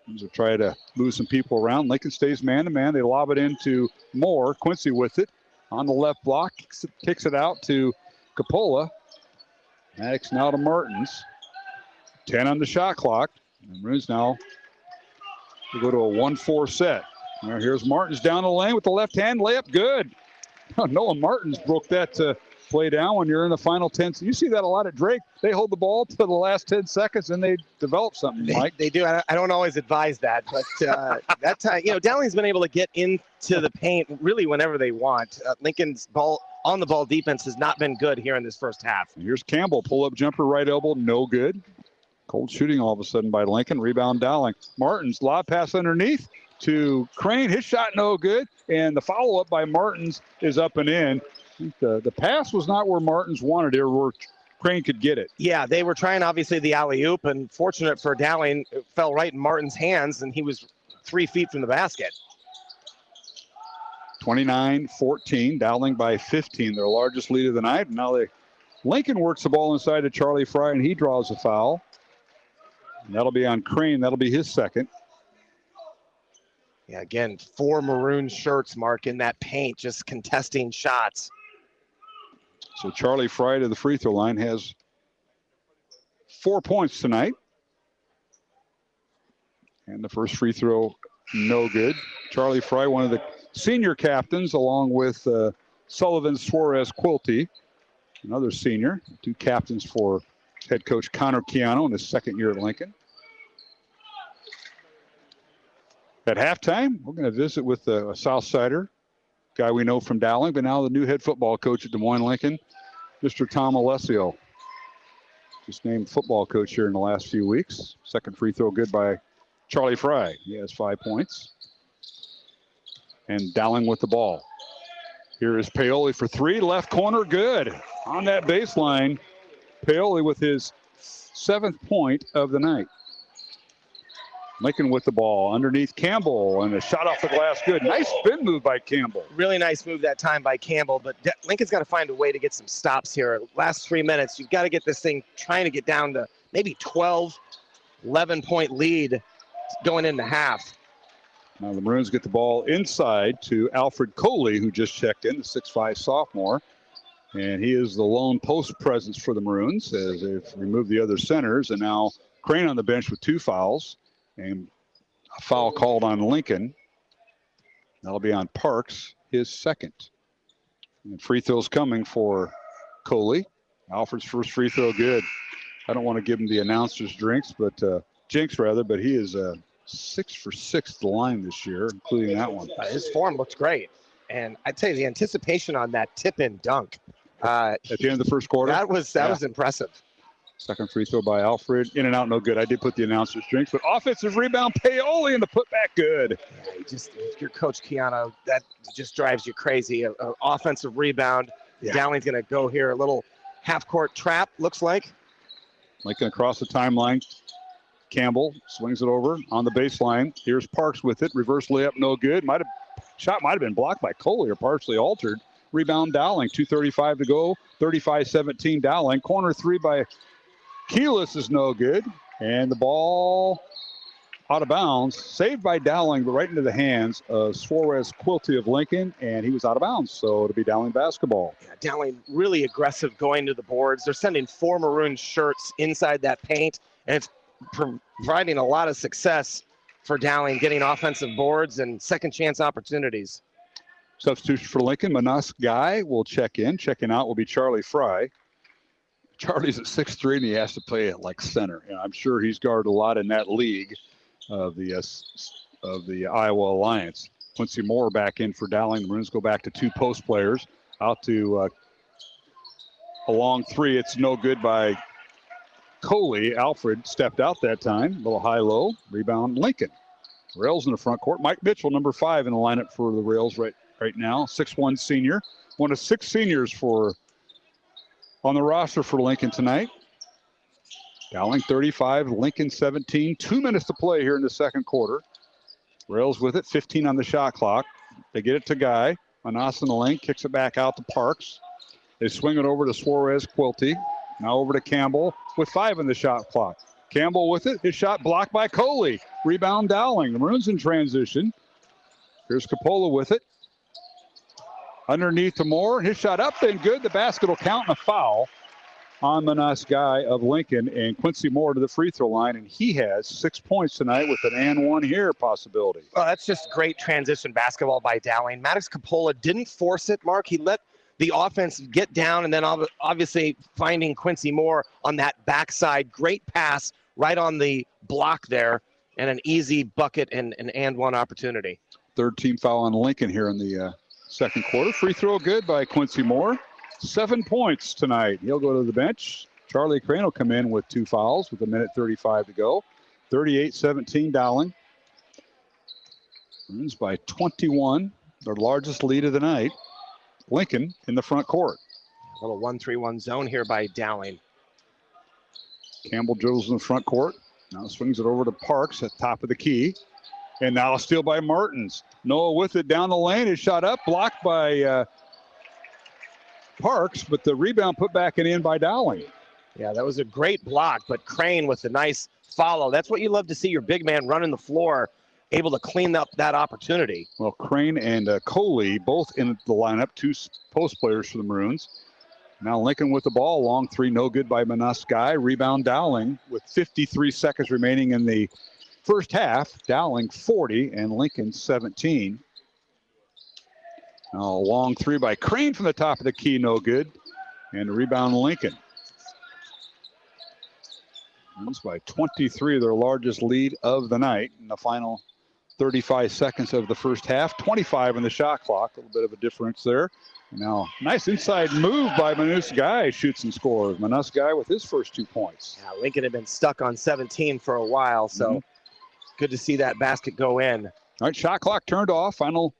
He's try to move some people around. Lincoln stays man-to-man. They lob it into Moore. Quincy with it. On the left block. Kicks it out to Coppola. Maddox now to Martins. 10 on the shot clock. And Maroons now will go to a 1-4 set. Now here's Martins down the lane with the left hand layup. Good. Noah Martins broke that play down when you're in the final 10. So you see that a lot at Drake. They hold the ball to the last 10 seconds and they develop something, Mike. They do. I don't always advise that. But that time, Dowling's been able to get into the paint really whenever they want. Lincoln's on the ball defense has not been good here in this first half. And here's Campbell. Pull-up jumper, right elbow, no good. Cold shooting all of a sudden by Lincoln. Rebound Dowling. Martins, lob pass underneath to Crane. His shot no good. And the follow-up by Martins is up and in. The pass was not where Martins wanted it, or where Crane could get it. Yeah, they were trying, obviously, the alley-oop. And fortunate for Dowling, it fell right in Martins' hands, and he was 3 feet from the basket. 29-14. Dowling by 15. Their largest lead of the night. And now Lincoln works the ball inside to Charlie Fry, and he draws a foul. And that'll be on Crane. That'll be his second. Yeah, again, 4 maroon shirts, Mark, in that paint, just contesting shots. So Charlie Fry to the free throw line has 4 points tonight. And the first free throw, no good. Charlie Fry, one of the senior captains, along with Sullivan, Suarez, Quilty, another senior. 2 captains for head coach Connor Chiano in his second year at Lincoln. At halftime, we're going to visit with a Southsider, guy we know from Dowling, but now the new head football coach at Des Moines Lincoln, Mr. Tom Alessio. Just named football coach here in the last few weeks. Second free throw good by Charlie Fry. He has 5 points. And Dowling with the ball. Here is Paoli for 3. Left corner, good. On that baseline, Paoli with his 7th point of the night. Lincoln with the ball underneath Campbell, and a shot off the glass. Good. Nice spin move by Campbell. Really nice move that time by Campbell, but Lincoln's got to find a way to get some stops here. Last 3 minutes, you've got to get this thing trying to get down to maybe 12, 11-point lead going into half. Now the Maroons get the ball inside to Alfred Coley, who just checked in, the 6'5 sophomore. And he is the lone post presence for the Maroons as they've removed the other centers. And now Crane on the bench with 2 fouls. And a foul called on Lincoln. That'll be on Parks, his second. And free throws coming for Coley. Alfred's first free throw good. I don't want to give him the announcer's jinx, but he is 6 for 6 at the line this year, including that one. His form looks great. And I'd tell you, the anticipation on that tip-in dunk. At the end of the first quarter? That was impressive. Second free throw by Alfred. In and out, no good. I did put the announcer's drinks, but offensive rebound, Paoli, and the putback good. Yeah, your coach, Keanu, that just drives you crazy. An offensive rebound. Yeah. Downing's going to go here. A little half-court trap, looks like. Lincoln across the timeline. Campbell swings it over on the baseline. Here's Parks with it. Reverse layup, no good. Shot might have been blocked by Coley or partially altered. Rebound Dowling, 2:35 to go. 35-17 Dowling. Corner 3 by Keyless is no good. And the ball out of bounds. Saved by Dowling, but right into the hands of Suarez Quilty of Lincoln. And he was out of bounds, so it'll be Dowling basketball. Yeah, Dowling really aggressive going to the boards. They're sending 4 maroon shirts inside that paint. And it's providing a lot of success for Dowling, getting offensive boards and second chance opportunities. Substitution for Lincoln, Manas Guy will check in. Checking out will be Charlie Fry. Charlie's at 6'3", and he has to play at like center. And I'm sure he's guarded a lot in that league of the Iowa Alliance. Quincy Moore back in for Dowling. The Maroons go back to 2 post players. Out to a long 3. It's no good by Coley. Alfred stepped out that time. A little high-low. Rebound Lincoln. Rails in the front court. Mike Mitchell, number 5 in the lineup for the Rails right now. 6'1" senior. One of 6 seniors on the roster for Lincoln tonight. Dowling 35, Lincoln 17. 2 minutes to play here in the second quarter. Rails with it. 15 on the shot clock. They get it to Guy. Manas in the lane. Kicks it back out to Parks. They swing it over to Suarez Quilty. Now over to Campbell with 5 on the shot clock. Campbell with it. His shot blocked by Coley. Rebound Dowling. The Maroons in transition. Here's Coppola with it. Underneath to Moore. His shot up and good. The basket will count and a foul on Manas Guy of Lincoln. And Quincy Moore to the free throw line. And he has 6 points tonight with an and one here possibility. Well, that's just great transition basketball by Dowling. Maddox Coppola didn't force it, Mark. He let the offense get down, and then obviously finding Quincy Moore on that backside. Great pass right on the block there, and an easy bucket and one opportunity. Third team foul on Lincoln here in the second quarter. Free throw good by Quincy Moore. 7 points tonight. He'll go to the bench. Charlie Crane will come in with 2 fouls with 1:35 to go. 38-17 Dowling. Wins by 21. Their largest lead of the night. Lincoln in the front court. A little 1-3-1 zone here by Dowling. Campbell dribbles in the front court. Now swings it over to Parks at top of the key. And now a steal by Martins. Noah with it down the lane. His shot up, blocked by Parks, but the rebound put back and in by Dowling. Yeah, that was a great block, but Crane with a nice follow. That's what you love to see, your big man running the floor, able to clean up that opportunity. Well, Crane and Coley both in the lineup, 2 post players for the Maroons. Now Lincoln with the ball, long 3, no good by Manas Guy. Rebound Dowling with 53 seconds remaining in the first half. Dowling 40 and Lincoln 17. Now a long 3 by Crane from the top of the key, no good. And a rebound Lincoln. Wins by 23, their largest lead of the night in the final 35 seconds of the first half. 25 on the shot clock, a little bit of a difference there. Now, nice inside move by Manas Guy, shoots and scores. Manas Guy with his first 2 points. Yeah, Lincoln had been stuck on 17 for a while, so good to see that basket go in. All right, shot clock turned off. Final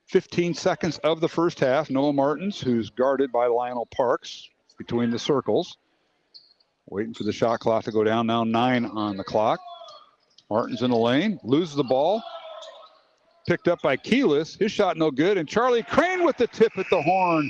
15 seconds of the first half. Noah Martins, who's guarded by Lionel Parks between the circles. Waiting for the shot clock to go down. Now 9 on the clock. Martin's in the lane, loses the ball. Picked up by Keyless. His shot no good. And Charlie Crane with the tip at the horn.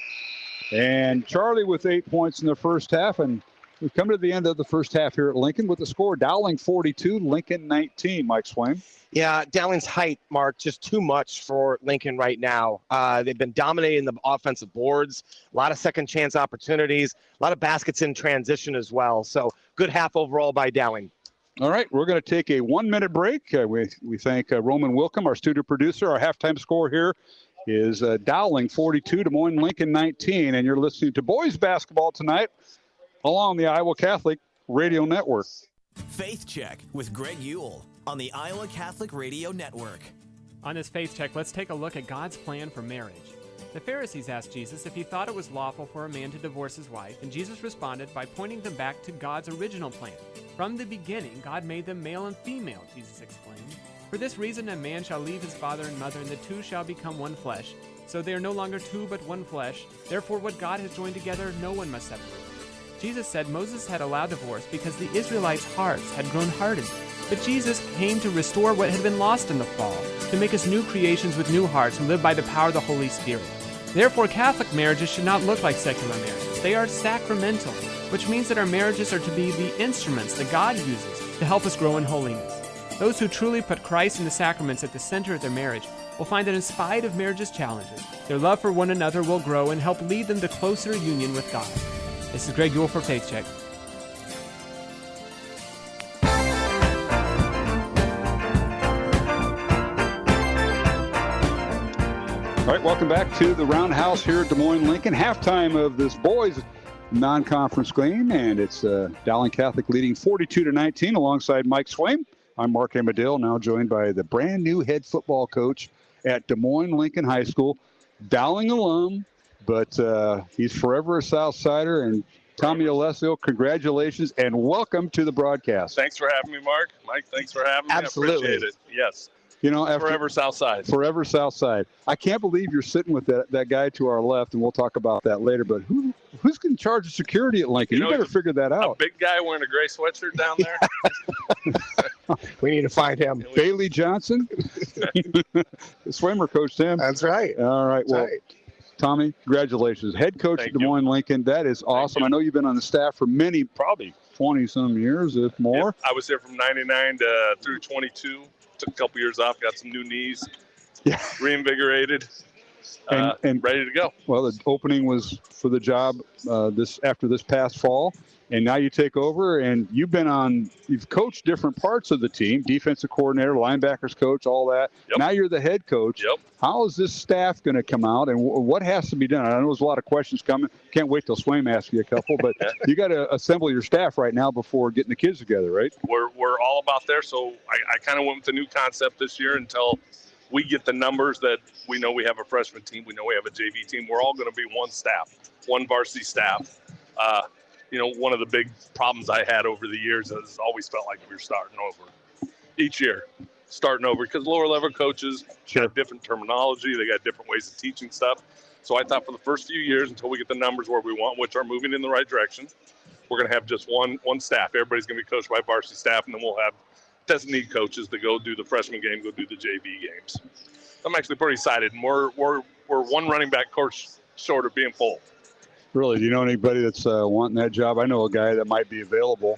And Charlie with 8 points in the first half. And we've come to the end of the first half here at Lincoln with the score Dowling 42, Lincoln 19. Mike Swain. Yeah, Dowling's height, Mark, just too much for Lincoln right now. They've been dominating the offensive boards, a lot of second chance opportunities, a lot of baskets in transition as well. So good half overall by Dowling. All right, we're going to take a 1-minute break. We thank Roman Wilkham, our studio producer. Our halftime score here is Dowling 42, Des Moines Lincoln 19. And you're listening to boys basketball tonight along the Iowa Catholic Radio Network. Faith Check with Greg Ewell on the Iowa Catholic Radio Network. On this Faith Check, let's take a look at God's plan for marriage. The Pharisees asked Jesus if he thought it was lawful for a man to divorce his wife, and Jesus responded by pointing them back to God's original plan. From the beginning, God made them male and female, Jesus explained. For this reason, a man shall leave his father and mother, and the two shall become one flesh. So they are no longer two, but one flesh. Therefore, what God has joined together, no one must separate. Jesus said Moses had allowed divorce because the Israelites' hearts had grown hardened. But Jesus came to restore what had been lost in the fall, to make us new creations with new hearts who live by the power of the Holy Spirit. Therefore, Catholic marriages should not look like secular marriages. They are sacramental, which means that our marriages are to be the instruments that God uses to help us grow in holiness. Those who truly put Christ and the sacraments at the center of their marriage will find that in spite of marriage's challenges, their love for one another will grow and help lead them to closer union with God. This is Greg Ewell for Faith Check. All right, welcome back to the Roundhouse here at Des Moines Lincoln. Halftime of this boys non-conference game, and it's Dowling Catholic leading 42-19 alongside Mike Swain. I'm Mark Amadale, now joined by the brand new head football coach at Des Moines Lincoln High School, Dowling alum, but he's forever a Southsider. And Tommy Alessio, congratulations and welcome to the broadcast. Thanks for having me, Mark. Mike, thanks for having me. Absolutely. I appreciate it. Yes. You know, Forever Southside. Forever Southside. I can't believe you're sitting with that guy to our left, and we'll talk about that later. But who's in charge of security at Lincoln? You better figure that out. A big guy wearing a gray sweatshirt down there. We need to find him. Bailey Johnson. Swimmer coached him. That's right. All right. Well, Tommy, congratulations. Head coach at Des Moines Lincoln. That is awesome. I know you've been on the staff for probably 20-some years, if more. Yeah, I was here from 99 through 22. Took a couple years off, got some new knees, reinvigorated, and ready to go. Well, the opening was for the job after this past fall, and now you take over, and you've coached different parts of the team, defensive coordinator, linebackers coach, all that. Yep. Now you're the head coach. Yep. How is this staff going to come out, and what has to be done? I know there's a lot of questions coming. Can't wait till Swaim asks you a couple, but you got to assemble your staff right now before getting the kids together, right? We're all about there, so I kind of went with the new concept this year until we get the numbers that we know we have a freshman team, we know we have a JV team. We're all going to be one staff, one varsity staff. One of the big problems I had over the years is always felt like we were starting over each year, because lower level coaches have different terminology. They got different ways of teaching stuff. So I thought for the first few years, until we get the numbers where we want, which are moving in the right direction, we're going to have just one staff. Everybody's going to be coached by varsity staff, and then we'll have designee coaches that go do the freshman game, go do the JV games. I'm actually pretty excited, and we're one running back coach short of being full. Really? Do you know anybody that's wanting that job? I know a guy that might be available.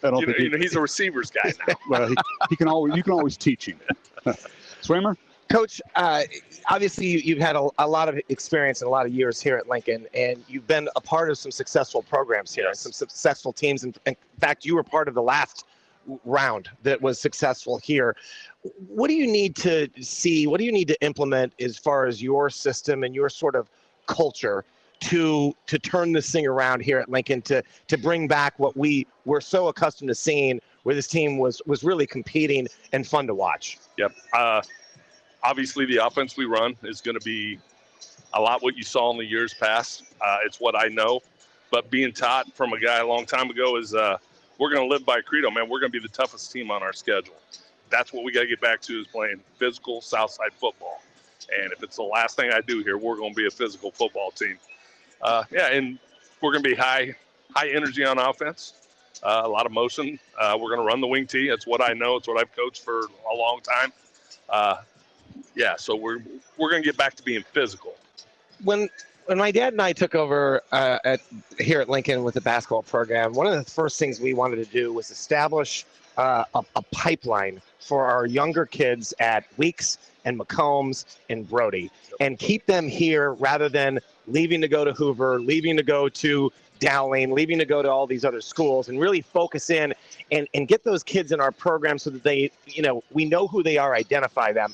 I don't think he's a receivers guy now. Well, you can always teach him. Swimmer? Coach, obviously you've had a lot of experience and a lot of years here at Lincoln, and you've been a part of some successful programs here, some successful teams. In fact, you were part of the last round that was successful here. What do you need to see? What do you need to implement as far as your system and your sort of culture to turn this thing around here at Lincoln, to bring back what we were so accustomed to seeing, where this team was really competing and fun to watch? Yep. Obviously, the offense we run is going to be a lot what you saw in the years past. It's what I know. But being taught from a guy a long time ago is we're going to live by a credo, man. We're going to be the toughest team on our schedule. That's what we got to get back to, is playing physical Southside football. And if it's the last thing I do here, we're going to be a physical football team. And we're going to be high energy on offense. a lot of motion. We're going to run the wing tee. It's what I know. It's what I've coached for a long time. So we're going to get back to being physical. When my dad and I took over here at Lincoln with the basketball program, one of the first things we wanted to do was establish a pipeline for our younger kids at Weeks and McCombs and Brody, and keep them here rather than leaving to go to Hoover, leaving to go to Dowling, leaving to go to all these other schools, and really focus in and get those kids in our program so that they, we know who they are, identify them.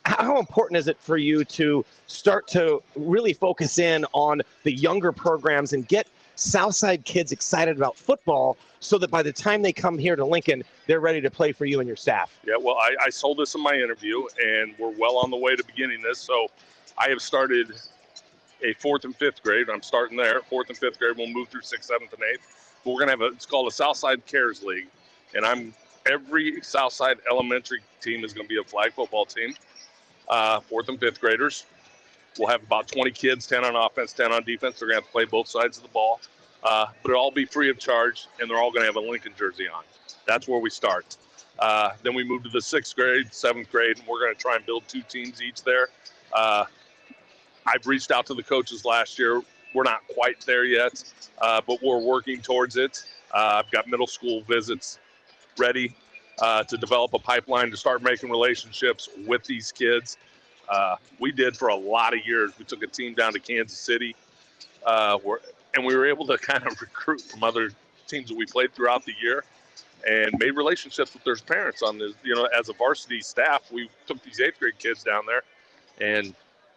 How important is it for you to start to really focus in on the younger programs and get Southside kids excited about football so that by the time they come here to Lincoln, they're ready to play for you and your staff? Yeah, well, I sold this in my interview, and we're well on the way to beginning this. So I have started a 4th and 5th grade. I'm starting there. 4th and 5th grade. We'll move through 6th, 7th, and 8th. But we're going to have it's called a Southside Cares League. And every Southside elementary team is going to be a flag football team. 4th and 5th graders. We'll have about 20 kids, 10 on offense, 10 on defense. They're going to have to play both sides of the ball. But it'll all be free of charge, and they're all going to have a Lincoln jersey on. That's where we start. Then we move to the 6th grade, 7th grade, and we're going to try and build 2 teams each there. I've reached out to the coaches last year. We're not quite there yet, but we're working towards it. I've got middle school visits ready to develop a pipeline to start making relationships with these kids. We did for a lot of years. We took a team down to Kansas City, and we were able to kind of recruit from other teams that we played throughout the year and made relationships with their parents on this. As a varsity staff, we took these 8th grade kids down there and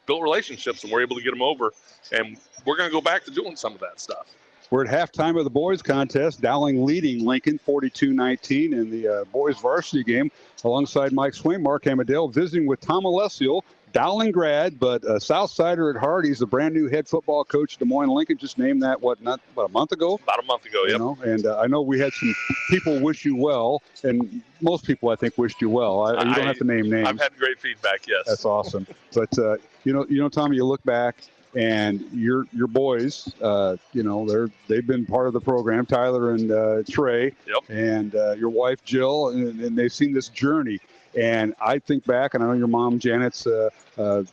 built relationships, and we're able to get them over. And we're going to go back to doing some of that stuff. We're at halftime of the boys contest. Dowling leading Lincoln 42-19 in the boys varsity game. Alongside Mike Swain, Mark Amadale visiting with Tom Alessio, Dowling grad, but a Southsider at heart. He's the brand new head football coach at Des Moines Lincoln. Just named that, not about a month ago? About a month ago, yep. And I know we had some people wish you well, and most people, I think, wished you well. You don't have to name names. I've had great feedback, yes. That's awesome. But, Tommy, you look back, and your boys, they've been part of the program, Tyler and Trey, yep. And your wife, Jill, and they've seen this journey. And I think back, and I know your mom, Janet's,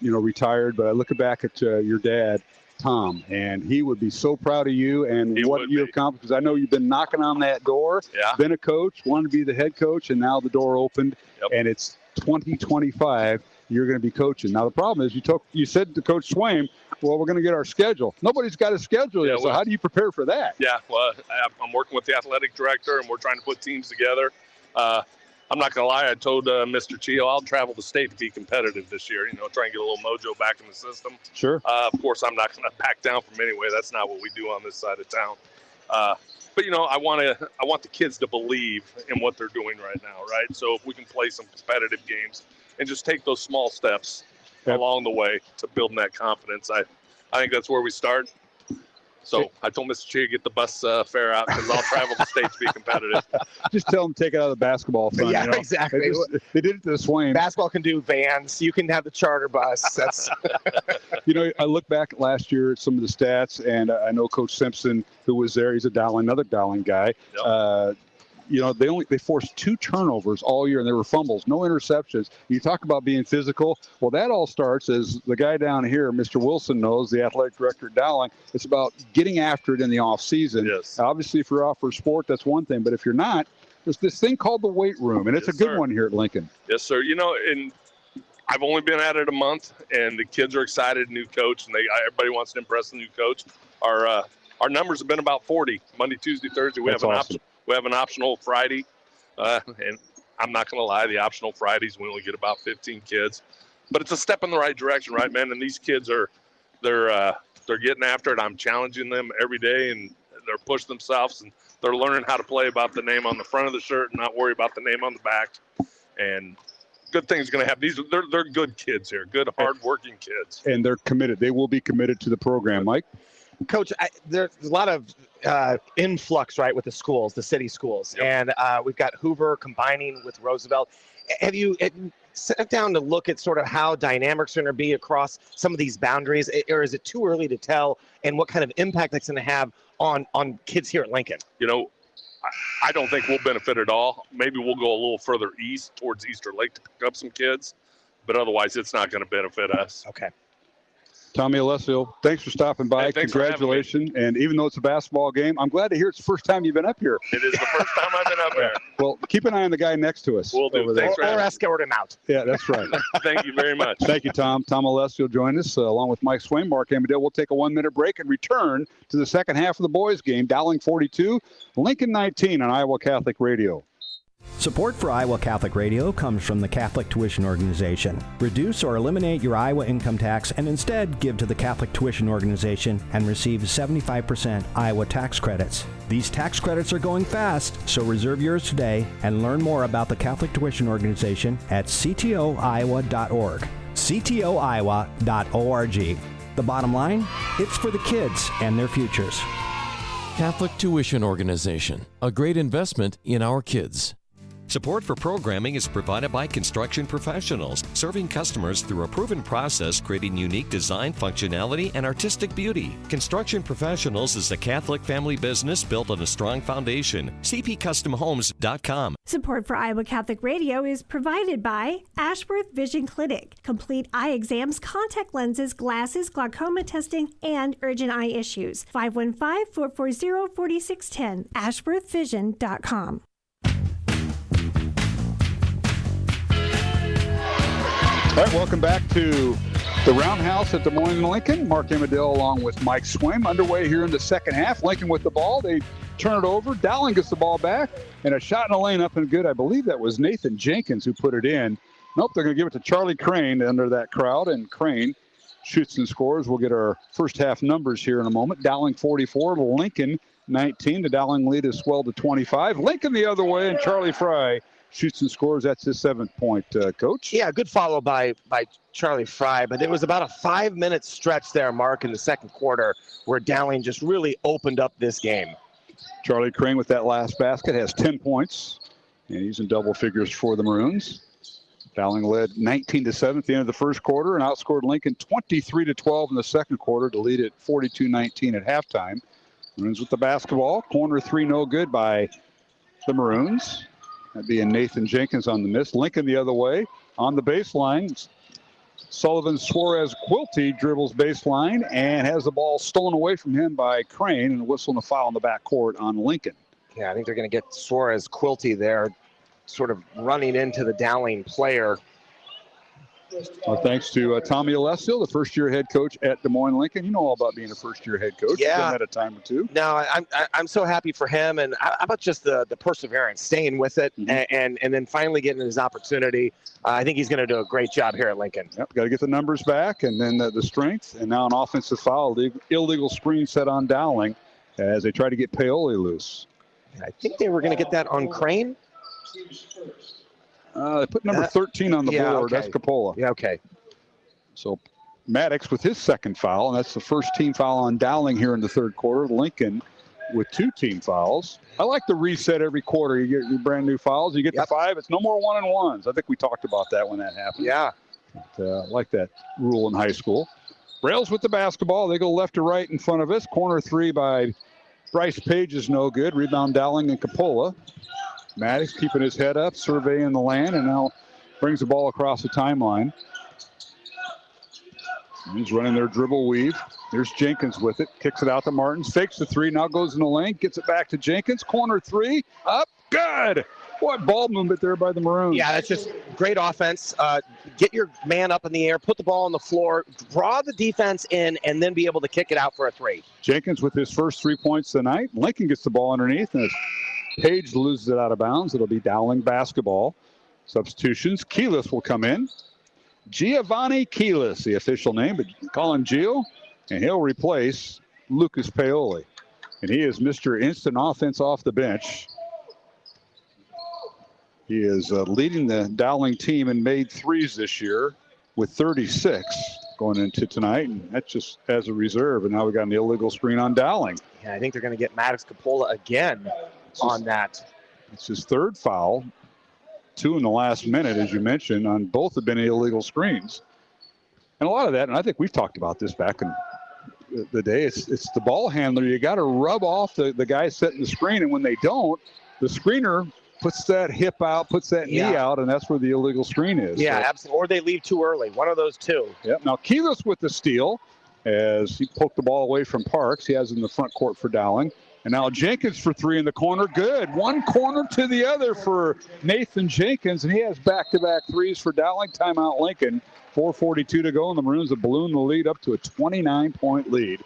retired, but I look back at your dad, Tom, and he would be so proud of you and what you have accomplished. Because I know you've been knocking on that door, been a coach, wanted to be the head coach, and now the door opened, and it's 2025. You're going to be coaching. Now, the problem is you said to Coach Swain, well, we're going to get our schedule. Nobody's got a schedule yet, so how do you prepare for that? Yeah, well, I'm working with the athletic director, and we're trying to put teams together. I'm not going to lie. I told Mr. Chio I'll travel the state to be competitive this year, try and get a little mojo back in the system. Sure. Of course, I'm not going to back down from anyway. That's not what we do on this side of town. But, I want the kids to believe in what they're doing right now, right? So if we can play some competitive games and just take those small steps along the way to building that confidence, I think that's where we start. So I told Mr. Chia to get the bus fare out because I'll travel the state to be competitive. Just tell them to take it out of the basketball fund. Yeah, exactly. They did it to the Swain. Basketball can do vans. You can have the charter bus. That's. I look back last year at some of the stats, and I know Coach Simpson, who was there, he's another Dowling guy. Yep. They forced 2 turnovers all year, and there were fumbles, no interceptions. You talk about being physical. Well, that all starts, as the guy down here, Mr. Wilson, knows, the athletic director at Dowling. It's about getting after it in the off season. Yes. Obviously, if you're off for sport, that's one thing. But if you're not, there's this thing called the weight room, and it's a good one here at Lincoln. Yes, sir. And I've only been at it a month, and the kids are excited. New coach, and everybody wants to impress the new coach. Our numbers have been about 40 Monday, Tuesday, Thursday. We have an optional Friday, and I'm not going to lie, the optional Fridays we only get about 15 kids, but it's a step in the right direction, right, man? And these kids they're getting after it. I'm challenging them every day, and they're pushing themselves, and they're learning how to play about the name on the front of the shirt and not worry about the name on the back. And good things going to happen. They're good kids here, good hard-working kids, and they're committed. They will be committed to the program, Mike. Coach, there's a lot of influx, right, with the schools, the city schools. Yep. And we've got Hoover combining with Roosevelt. Have you sat down to look at sort of how dynamics are going to be across some of these boundaries, or is it too early to tell, and what kind of impact that's going to have on kids here at Lincoln? I don't think we'll benefit at all. Maybe we'll go a little further east towards Easter Lake to pick up some kids, but otherwise it's not going to benefit us. Okay. Tommy Alessio, thanks for stopping by. Hey, thanks for having me. Congratulations. And even though it's a basketball game, I'm glad to hear it's the first time you've been up here. It is the first time I've been up there. Well, keep an eye on the guy next to us. We'll do. Thanks for having me. Or escort him out. Yeah, that's right. Thank you very much. Thank you, Tom. Tom Alessio joined us along with Mike Swain, Mark Amadale. We'll take a 1-minute break and return to the second half of the boys' game. Dowling 42, Lincoln 19 on Iowa Catholic Radio. Support for Iowa Catholic Radio comes from the Catholic Tuition Organization. Reduce or eliminate your Iowa income tax and instead give to the Catholic Tuition Organization and receive 75% Iowa tax credits. These tax credits are going fast, so reserve yours today and learn more about the Catholic Tuition Organization at ctoiowa.org. ctoiowa.org. The bottom line, it's for the kids and their futures. Catholic Tuition Organization, a great investment in our kids. Support for programming is provided by construction professionals, serving customers through a proven process, creating unique design, functionality, and artistic beauty. Construction Professionals is a Catholic family business built on a strong foundation. cpcustomhomes.com. Support for Iowa Catholic Radio is provided by Ashworth Vision Clinic. Complete eye exams, contact lenses, glasses, glaucoma testing, and urgent eye issues. 515-440-4610. ashworthvision.com. All right, welcome back to the Roundhouse at Des Moines and Lincoln. Mark Amadale along with Mike Swim. Underway here in the second half. Lincoln with the ball. They turn it over. Dowling gets the ball back. And a shot in the lane up and good. I believe that was Nathan Jenkins who put it in. Nope, they're going to give it to Charlie Crane under that crowd. And Crane shoots and scores. We'll get our first half numbers here in a moment. Dowling 44 to Lincoln 19. The Dowling lead is swelled to 25. Lincoln the other way, and Charlie Fry shoots and scores. That's his 7th point, Coach. Yeah, good follow by Charlie Fry, but it was about a 5-minute stretch there, Mark, in the second quarter where Dowling just really opened up this game. Charlie Crane with that last basket has 10 points, and he's in double figures for the Maroons. Dowling led 19-7 at the end of the first quarter and outscored Lincoln 23-12 in the second quarter to lead at 42-19 at halftime. Maroons with the basketball. Corner three no good by the Maroons. That'd be Nathan Jenkins on the miss. Lincoln the other way on the baseline. Sullivan Suarez Quilty dribbles baseline and has the ball stolen away from him by Crane and a whistle and a foul in the backcourt on Lincoln. Yeah, I think they're going to get Suarez Quilty there, sort of running into the Dowling player. Well, thanks to Tommy Alessio, the first-year head coach at Des Moines Lincoln. You know all about being a first-year head coach. Yeah. You've done that a time or two. No, I'm so happy for him, and how about just the perseverance, staying with it, and then finally getting his opportunity. I think he's going to do a great job here at Lincoln. Yep, got to get the numbers back, and then the strength, and now an offensive foul, illegal screen set on Dowling as they try to get Paoli loose. I think they were going to get that on Crane. They put number 13 on the board. Okay. That's Coppola. Yeah, okay. So Maddox with his second foul, and that's the first team foul on Dowling here in the third quarter. Lincoln with 2 team fouls. I like the reset every quarter. You get your brand new fouls. You get the 5. It's no more 1-and-1s. I think we talked about that when that happened. Yeah. I like that rule in high school. Rails with the basketball. They go left to right in front of us. Corner three by Bryce Page is no good. Rebound Dowling and Coppola. Maddox keeping his head up, surveying the land, and now brings the ball across the timeline. He's running their dribble weave. There's Jenkins with it. Kicks it out to Martins. Fakes the 3. Now goes in the lane. Gets it back to Jenkins. Corner 3. Up. Good. What ball movement there by the Maroons. Yeah, that's just great offense. Get your man up in the air. Put the ball on the floor. Draw the defense in, and then be able to kick it out for a 3. Jenkins with his first 3 points tonight. Lincoln gets the ball underneath, and Page loses it out of bounds. It'll be Dowling basketball. Substitutions. Keelis will come in. Giovanni Keelis, the official name, but call him Gio, and he'll replace Lucas Paoli. And he is Mr. Instant Offense off the bench. He is leading the Dowling team in made threes this year with 36 going into tonight, and that's just as a reserve. And now we got an illegal screen on Dowling. Yeah, I think they're going to get Maddox Coppola again on that. It's his 3rd foul. 2 in the last minute, as you mentioned, on both have been illegal screens. And a lot of that, and I think we've talked about this back in the day. It's the ball handler. You got to rub off the guy setting the screen, and when they don't, the screener puts that hip out, puts that knee out, and that's where the illegal screen is. Yeah, absolutely. Or they leave too early. One of those two. Yep. Now Keyless with the steal as he poked the ball away from Parks. He has in the front court for Dowling. And now Jenkins for three in the corner. Good. One corner to the other for Nathan Jenkins, and he has back-to-back threes for Dowling. Timeout Lincoln. 4:42 to go, and the Maroons have ballooned the lead up to a 29-point lead.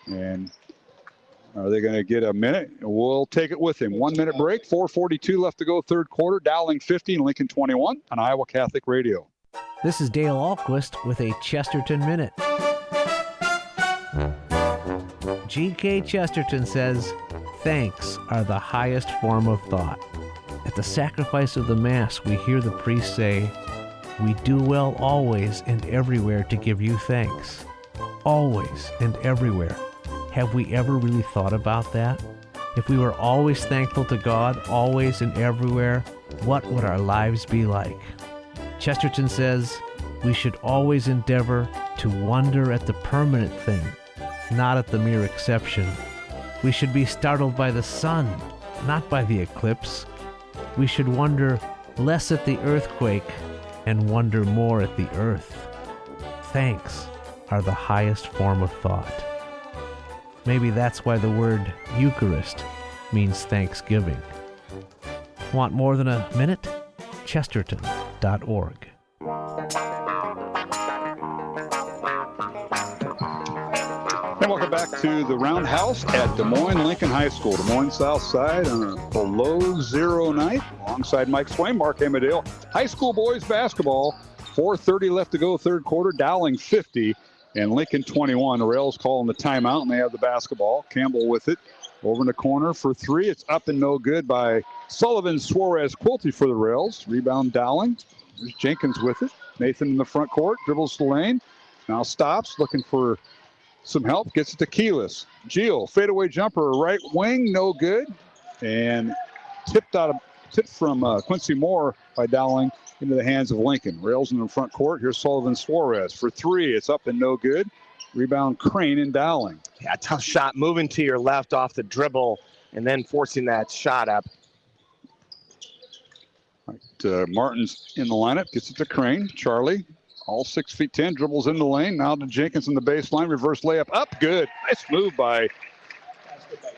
And are they going to get a minute? We'll take it with him. 1 minute break. 4:42 left to go, third quarter. Dowling 50 and Lincoln 21 on Iowa Catholic Radio. This is Dale Ahlquist with a Chesterton Minute. G.K. Chesterton says, thanks are the highest form of thought. At the sacrifice of the Mass, we hear the priest say, we do well always and everywhere to give you thanks. Always and everywhere. Have we ever really thought about that? If we were always thankful to God, always and everywhere, what would our lives be like? Chesterton says, we should always endeavor to wonder at the permanent thing, not at the mere exception. We should be startled by the sun, not by the eclipse. We should wonder less at the earthquake and wonder more at the earth. Thanks are the highest form of thought. Maybe that's why the word Eucharist means thanksgiving. Want more than a minute? Chesterton.org. And welcome back to the Roundhouse at Des Moines Lincoln High School. Des Moines South Side on a below zero night. Alongside Mike Swain, Mark Amadale. High school boys basketball. 4:30 left to go, third quarter. Dowling 50 and Lincoln 21. The Rails calling the timeout, and they have the basketball. Campbell with it. Over in the corner for three. It's up and no good by Sullivan, Suarez, Quilty for the Rails. Rebound Dowling. There's Jenkins with it. Nathan in the front court. Dribbles the lane. Now stops, looking for some help. Gets it to Keyless. Geo, fadeaway jumper, right wing, no good. And tipped from Quincy Moore by Dowling into the hands of Lincoln. Rails in the front court. Here's Sullivan Suarez for three. It's up and no good. Rebound Crane and Dowling. Yeah, tough shot. Moving to your left off the dribble and then forcing that shot up. Right, Martin's in the lineup. Gets it to Crane. Charlie, all 6'10", dribbles in the lane. Now to Jenkins in the baseline. Reverse layup up. Good. Nice move by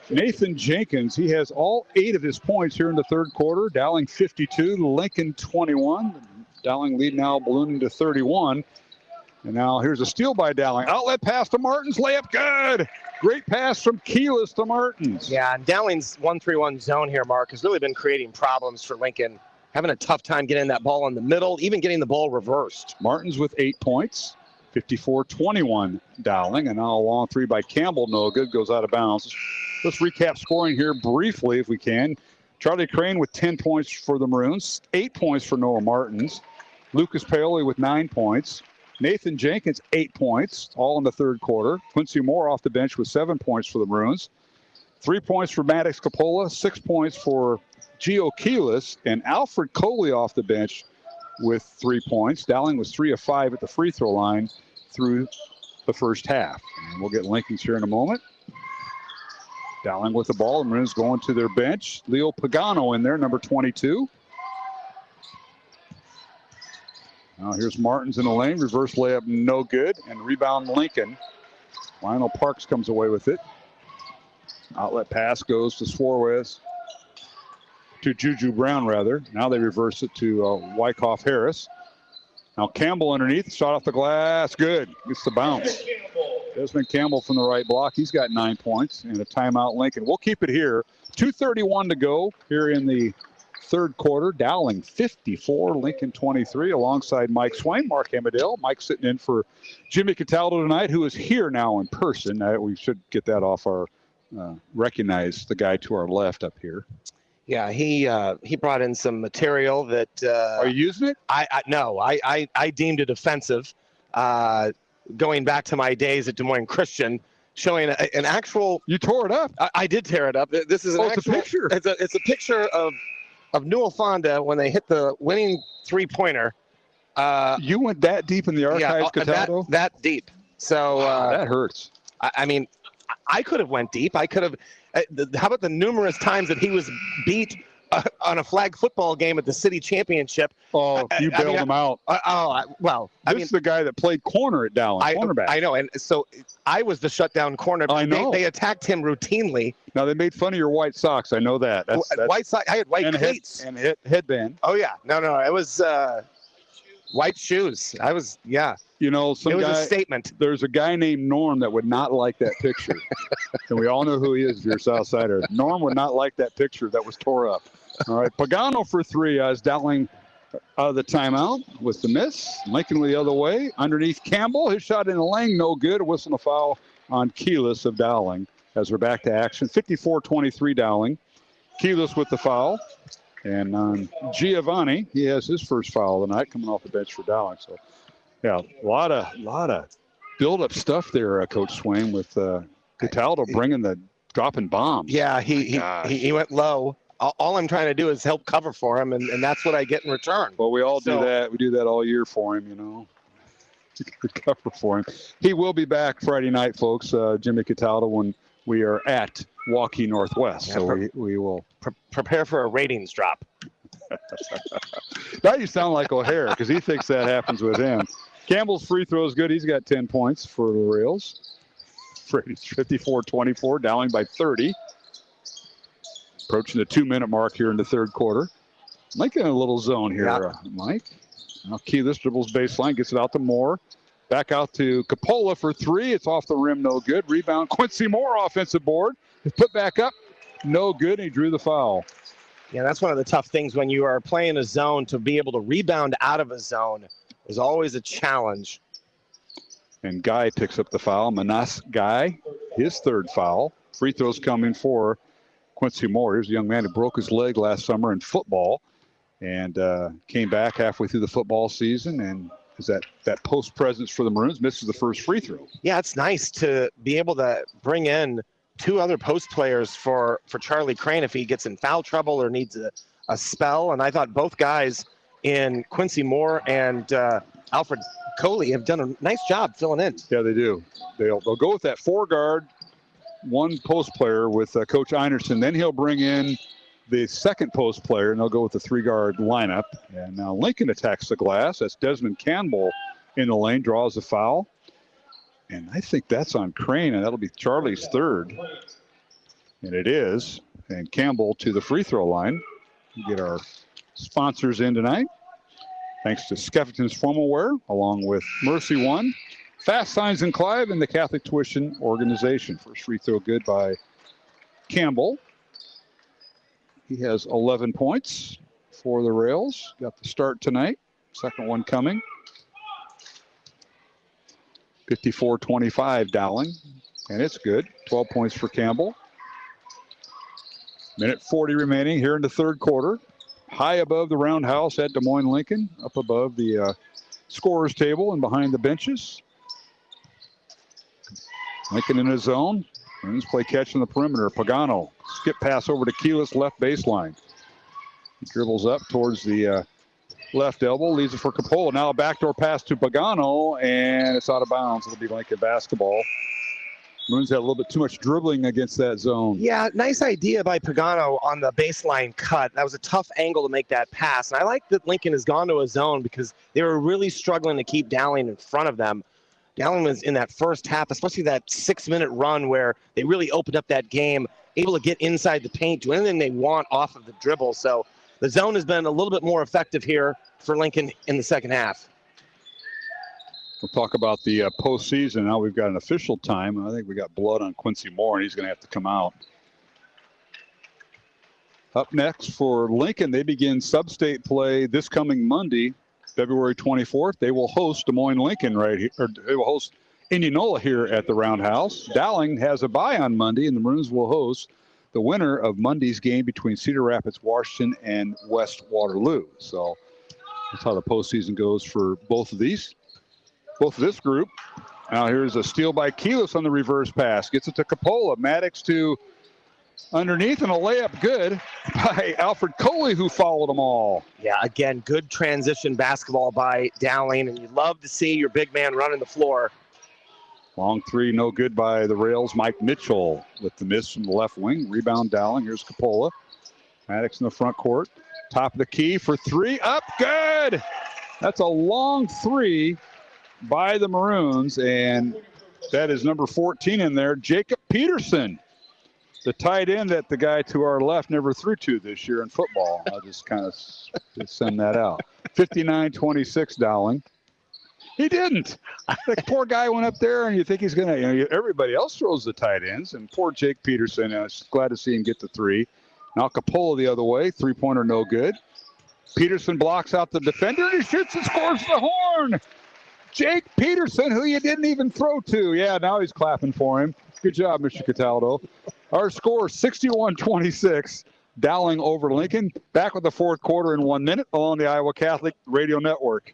Nathan Jenkins. He has all 8 of his points here in the third quarter. Dowling 52, Lincoln 21. Dowling lead now ballooning to 31. And now here's a steal by Dowling. Outlet pass to Martins. Layup good. Great pass from Keyless to Martins. Yeah, and Dowling's 1-3-1 zone here, Mark, has really been creating problems for Lincoln. Having a tough time getting that ball in the middle, even getting the ball reversed. Martins with 8 points. 54-21 Dowling. And now a long three by Campbell. No good. Goes out of bounds. Let's recap scoring here briefly if we can. Charlie Crane with 10 points for the Maroons. 8 points for Noah Martins. Lucas Paoli with 9 points. Nathan Jenkins, 8 points, all in the third quarter. Quincy Moore off the bench with 7 points for the Maroons. 3 points for Maddox Capola, 6 points for Gio Keyless, and Alfred Coley off the bench with 3 points. Dowling was 3 of 5 at the free throw line through the first half. And we'll get Lincoln's here in a moment. Dowling with the ball. The Maroons going to their bench. Leo Pagano in there, number 22. Now here's Martins in the lane. Reverse layup, no good. And rebound Lincoln. Lionel Parks comes away with it. Outlet pass goes to Suarez. To Juju Brown, rather. Now they reverse it to Wyckoff Harris. Now Campbell underneath. Shot off the glass. Good. Gets the bounce. Desmond Campbell from the right block. He's got 9 points. And a timeout Lincoln. We'll keep it here. 2:31 to go here in the third quarter. Dowling 54, Lincoln 23, alongside Mike Swain, Mark Amadale. Mike sitting in for Jimmy Cataldo tonight, who is here now in person. We should get that off our, recognize the guy to our left up here. Yeah, he brought in some material that. Are you using it? No, I deemed it offensive. Going back to my days at Des Moines Christian, showing an actual. You tore it up. I did tear it up. This is an it's a picture. It's a picture of Newell Fonda when they hit the winning three-pointer. You went that deep in the archives, Cataldo? That deep. So that hurts. I mean, I could have went deep. I could have. How about the numerous times that he was beat on a flag football game at the city championship? Oh, you bailed him out. This is the guy that played corner at Dowling, cornerback. I know, and so I was the shutdown corner. I know. They attacked him routinely. Now, they made fun of your white socks. I know that. That's white socks. I had white cleats. And headband. Oh, yeah. No, it was white shoes. You know, it was a statement. There's a guy named Norm that would not like that picture. And we all know who he is if you're a Southsider. Norm would not like that picture that was tore up. All right, Pagano for 3 as Dowling out of the timeout with the miss. Lincoln the other way. Underneath Campbell, his shot in the lane, no good. A whistle and a foul on Keyless of Dowling as we're back to action. 54-23 Dowling. Keyless with the foul. And on Giovanni, he has his first foul of the night coming off the bench for Dowling. So, yeah, a lot of build-up stuff there, Coach Swain, with Cataldo dropping bombs. Yeah, he went low. All I'm trying to do is help cover for him, and that's what I get in return. Well, we all do that. We do that all year for him, you know. Cover for him. He will be back Friday night, folks, Jimmy Cataldo, when we are at Waukee Northwest. Yeah, so we will prepare for a ratings drop. Now you sound like O'Hare because he thinks that happens with him. Campbell's free throw is good. He's got 10 points for the Rails. Brady's 54-24, Dowling by 30. Approaching the 2-minute mark here in the third quarter. Mike in a little zone here, Mike. Now Keyless dribbles baseline, gets it out to Moore. Back out to Coppola for 3. It's off the rim, no good. Rebound, Quincy Moore, offensive board. It's put back up, no good, and he drew the foul. Yeah, that's one of the tough things when you are playing a zone. To be able to rebound out of a zone is always a challenge. And Guy picks up the foul. Manas Guy, his third foul. Free throws coming for Quincy Moore. Here's a young man who broke his leg last summer in football and came back halfway through the football season and is that post presence for the Maroons. Misses the first free throw. Yeah, it's nice to be able to bring in 2 other post players for Charlie Crane if he gets in foul trouble or needs a spell. And I thought both guys in Quincy Moore and Alfred Coley have done a nice job filling in. Yeah, they do. They'll go with that 4-guard, 1 post player with Coach Einerson. Then he'll bring in the second post player, and they'll go with the 3-guard lineup. And now Lincoln attacks the glass. That's Desmond Campbell in the lane, draws a foul. And I think that's on Crane, and that'll be Charlie's third. And it is. And Campbell to the free throw line. We get our sponsors in tonight. Thanks to Skeffington's Formal Wear, along with Mercy One, Fast Signs and Clive, and the Catholic Tuition Organization. First free throw good by Campbell. He has 11 points for the Rails. Got the start tonight. Second one coming. 54-25 Dowling, and it's good. 12 points for Campbell. Minute 40 remaining here in the third quarter. High above the roundhouse at Des Moines Lincoln, up above the scorer's table and behind the benches. Lincoln in his zone. Maroons play catch on the perimeter. Pagano, skip pass over to Keyless, left baseline. He dribbles up towards the left elbow, leaves it for Coppola. Now a backdoor pass to Pagano, and it's out of bounds. It'll be Lincoln basketball. Maroons had a little bit too much dribbling against that zone. Yeah, nice idea by Pagano on the baseline cut. That was a tough angle to make that pass. And I like that Lincoln has gone to a zone because they were really struggling to keep Dowling in front of them. Dowling was in that first half, especially that 6-minute run where they really opened up that game, able to get inside the paint, do anything they want off of the dribble. So the zone has been a little bit more effective here for Lincoln in the second half. We'll talk about the postseason. Now we've got an official time. I think we got blood on Quincy Moore, and he's going to have to come out. Up next for Lincoln, they begin sub-state play this coming Monday, February 24th. They will host Des Moines Lincoln right here, or they will host Indianola here at the Roundhouse. Dowling has a bye on Monday, and the Maroons will host the winner of Monday's game between Cedar Rapids, Washington, and West Waterloo. So that's how the postseason goes for both of this group. Now here's a steal by Keyless on the reverse pass. Gets it to Coppola. Maddox to underneath, and a layup good by Alfred Coley, who followed them all. Yeah, again, good transition basketball by Dowling, and you love to see your big man running the floor. Long three, no good by the rails. Mike Mitchell with the miss from the left wing. Rebound Dowling. Here's Coppola. Maddox in the front court. Top of the key for three. Up, good. That's a long three by the Maroons, and that is number 14 in there, Jacob Peterson, the tight end that the guy to our left never threw to this year in football. I'll just kind of send that out. 59-26 Dowling. He didn't. The poor guy went up there, and you think he's going to, everybody else throws the tight ends, and poor Jake Peterson, I was glad to see him get the three. Now Coppola the other way, three-pointer no good. Peterson blocks out the defender, and he shoots and scores the horn. Jake Peterson, who you didn't even throw to. Yeah, now he's clapping for him. Good job, Mr. Cataldo. Our score, 61-26. Dowling over Lincoln. Back with the fourth quarter in 1 minute along the Iowa Catholic Radio Network.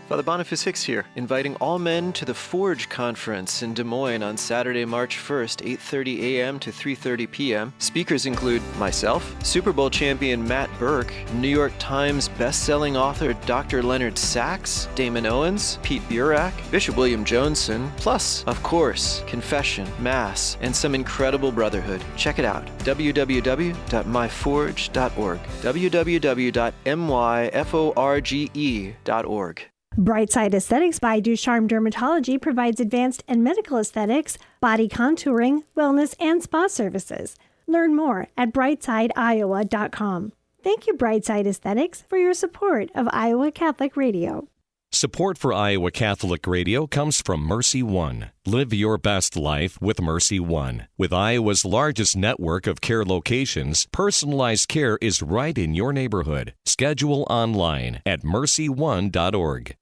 Father Boniface Hicks here, inviting all men to the Forge Conference in Des Moines on Saturday, March 1st, 8:30 a.m. to 3:30 p.m. Speakers include myself, Super Bowl champion Matt Burke, New York Times best-selling author Dr. Leonard Sachs, Damon Owens, Pete Burak, Bishop William Joensen, plus, of course, confession, mass, and some incredible brotherhood. Check it out, www.myforge.org, www.myforge.org. Brightside Aesthetics by Ducharme Dermatology provides advanced and medical aesthetics, body contouring, wellness, and spa services. Learn more at brightsideiowa.com. Thank you, Brightside Aesthetics, for your support of Iowa Catholic Radio. Support for Iowa Catholic Radio comes from Mercy One. Live your best life with Mercy One. With Iowa's largest network of care locations, personalized care is right in your neighborhood. Schedule online at mercyone.org.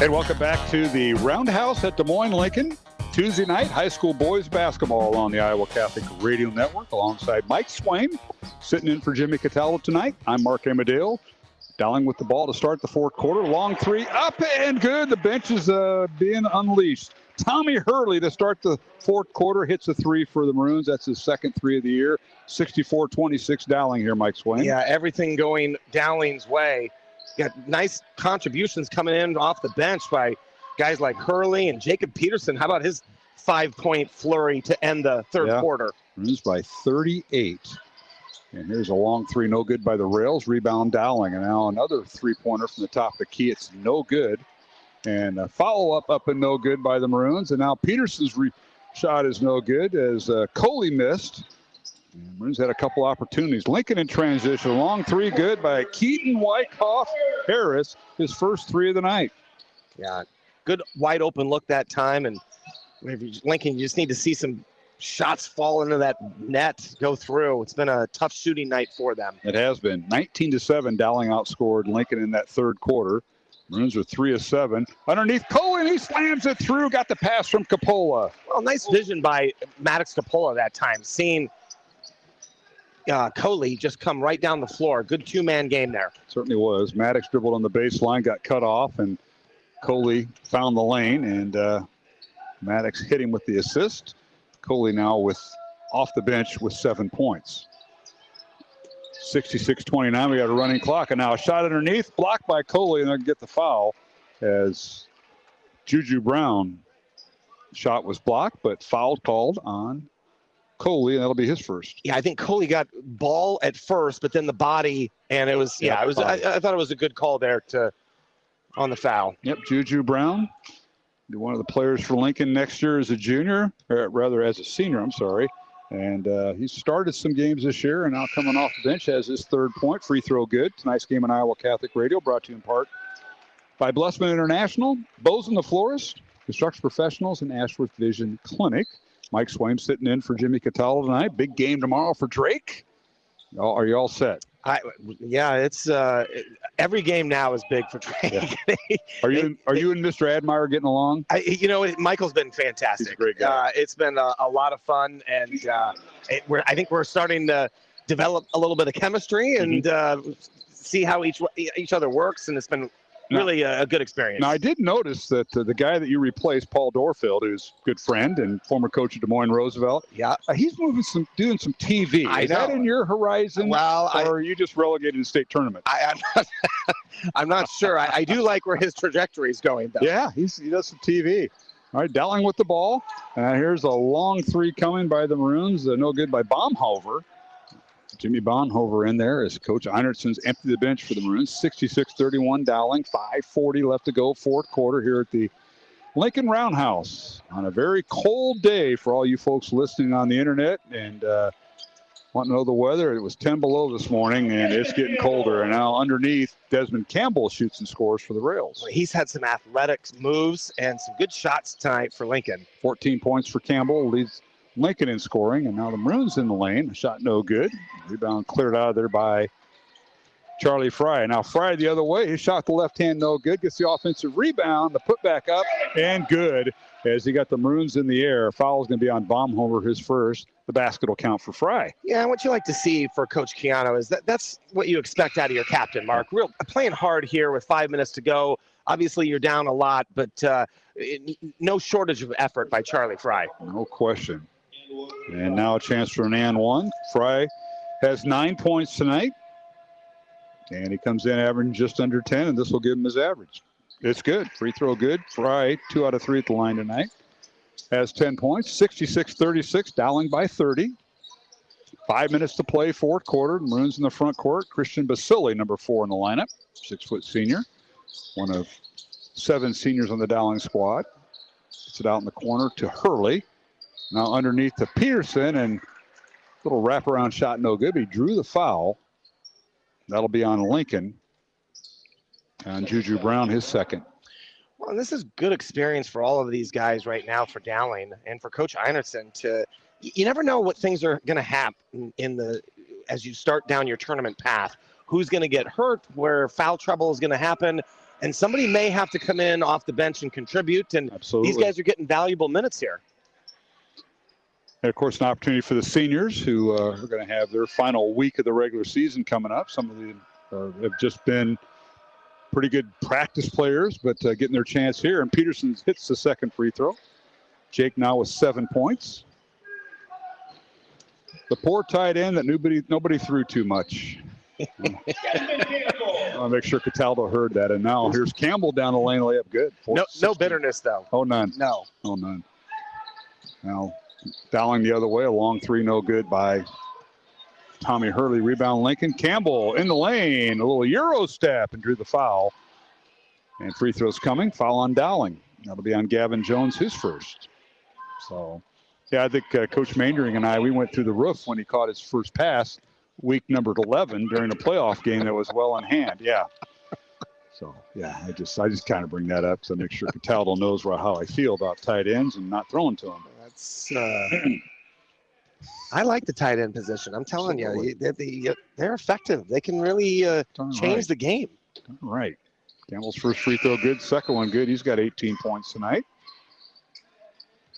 And welcome back to the Roundhouse at Des Moines Lincoln. Tuesday night, high school boys basketball on the Iowa Catholic Radio Network alongside Mike Swain. Sitting in for Jimmy Cataldo tonight. I'm Mark Amadeo. Dowling with the ball to start the fourth quarter. Long three, up and good. The bench is being unleashed. Tommy Hurley to start the fourth quarter hits a three for the Maroons. That's his second three of the year. 64-26 Dowling here, Mike Swain. Yeah, everything going Dowling's way. Got nice contributions coming in off the bench by guys like Hurley and Jacob Peterson. How about his 5-point flurry to end the third quarter? Maroons by 38. And here's a long three, no good by the rails. Rebound Dowling. And now another three-pointer from the top of the key. It's no good. And a follow-up up and no good by the Maroons. And now Peterson's shot is no good as Coley missed. And Maroons had a couple opportunities. Lincoln in transition. Long three, good by Keaton Wyckoff Harris. His first three of the night. Yeah, good wide open look that time. And Lincoln, you just need to see some shots fall into that net, go through. It's been a tough shooting night for them. It has been. 19-7, Dowling outscored Lincoln in that third quarter. Maroons are 3 of 7. Underneath Coley, and he slams it through. Got the pass from Coppola. Well, nice vision by Maddox Coppola that time. Seeing Coley just come right down the floor. Good two-man game there. Certainly was. Maddox dribbled on the baseline, got cut off, and Coley found the lane, and Maddox hit him with the assist. Coley now off the bench with 7 points. 66-29, we got a running clock, and now a shot underneath, blocked by Coley, and they'll get the foul as Juju Brown shot was blocked, but foul called on Coley, and that'll be his first. Yeah, I think Coley got ball at first, but then the body, and it was, I thought it was a good call there on the foul. Yep, Juju Brown, one of the players for Lincoln next year as a junior, or rather as a senior, I'm sorry. And he started some games this year, and now coming off the bench has his third point. Free throw good. Tonight's game on Iowa Catholic Radio brought to you in part by Blessman International, Bozen the Florist, Construction Professionals, and Ashworth Vision Clinic. Mike Swain sitting in for Jimmy Cataldo tonight. Big game tomorrow for Drake. Are you all set? It's every game now is big for Drake. Yeah. Are you and Mr. Admire getting along? Michael's been fantastic. He's a great guy. It's been a lot of fun, and I think we're starting to develop a little bit of chemistry and see how each other works, and it's been really a good experience. Now, I did notice that the guy that you replaced, Paul Dorfield, who's a good friend and former coach of Des Moines Roosevelt, he's doing some TV. Is that in your horizon? Well, or are you just relegated to state tournament? I'm not sure. I do like where his trajectory is going, though. Yeah, he does some TV. All right, Dowling with the ball. Here's a long three coming by the Maroons. No good by Baumhover. Jimmy Baumhover in there as Coach Einertson's emptied the bench for the Maroons. 66-31 Dowling. 5:40 left to go, fourth quarter here at the Lincoln Roundhouse on a very cold day for all you folks listening on the internet and want to know the weather. It was 10 below this morning, and it's getting colder. And now underneath, Desmond Campbell shoots and scores for the Rails. He's had some athletic moves and some good shots tonight for Lincoln. 14 points for Campbell, leads Lincoln in scoring, and now the Maroons in the lane. Shot no good. Rebound cleared out of there by Charlie Fry. Now Fry the other way. His shot to the left hand, no good. Gets the offensive rebound. The put back up, and good as he got the Maroons in the air. Foul's going to be on Baumhover, his first. The basket will count for Fry. Yeah, what you like to see for Coach Keano is that's what you expect out of your captain, Mark. Playing hard here with 5 minutes to go. Obviously, you're down a lot, but no shortage of effort by Charlie Fry. No question. And now a chance for an and one. Fry has 9 points tonight. And he comes in averaging just under 10, and this will give him his average. It's good. Free throw good. Fry, 2 out of 3 at the line tonight. Has 10 points. 66-36, Dowling by 30. 5 minutes to play, fourth quarter. Maroons in the front court. Christian Basili, number 4 in the lineup. 6-foot senior. One of 7 seniors on the Dowling squad. Gets it out in the corner to Hurley. Now underneath to Peterson, and little wraparound shot, no good. He drew the foul. That'll be on Lincoln. And Juju Brown, his second. Well, and this is good experience for all of these guys right now for Dowling and for Coach Einertson. You never know what things are going to happen as you start down your tournament path. Who's going to get hurt, where foul trouble is going to happen, and somebody may have to come in off the bench and contribute. And Absolutely. These guys are getting valuable minutes here. And, of course, an opportunity for the seniors who are going to have their final week of the regular season coming up. Some of them have just been pretty good practice players, but getting their chance here. And Peterson hits the second free throw. Jake now with 7 points. The poor tight end that nobody threw too much. I'll make sure Cataldo heard that. And now here's Campbell down the lane, layup good. No bitterness, though. Oh, none. No. Oh, none. Now Dowling the other way, a long three, no good by Tommy Hurley. Rebound Lincoln. Campbell in the lane, a little Euro step and drew the foul. And free throws coming. Foul on Dowling. That'll be on Gavin Jones, his first. So, yeah, I think Coach Maindring and we went through the roof when he caught his first pass, week number 11 during a playoff game that was well in hand. Yeah. So, yeah, I just kind of bring that up to make sure Cataldo knows how I feel about tight ends and not throwing to him. That's I like the tight end position. I'm telling you, they're effective. They can really change the game. All right. Campbell's first free throw good. Second one good. He's got 18 points tonight.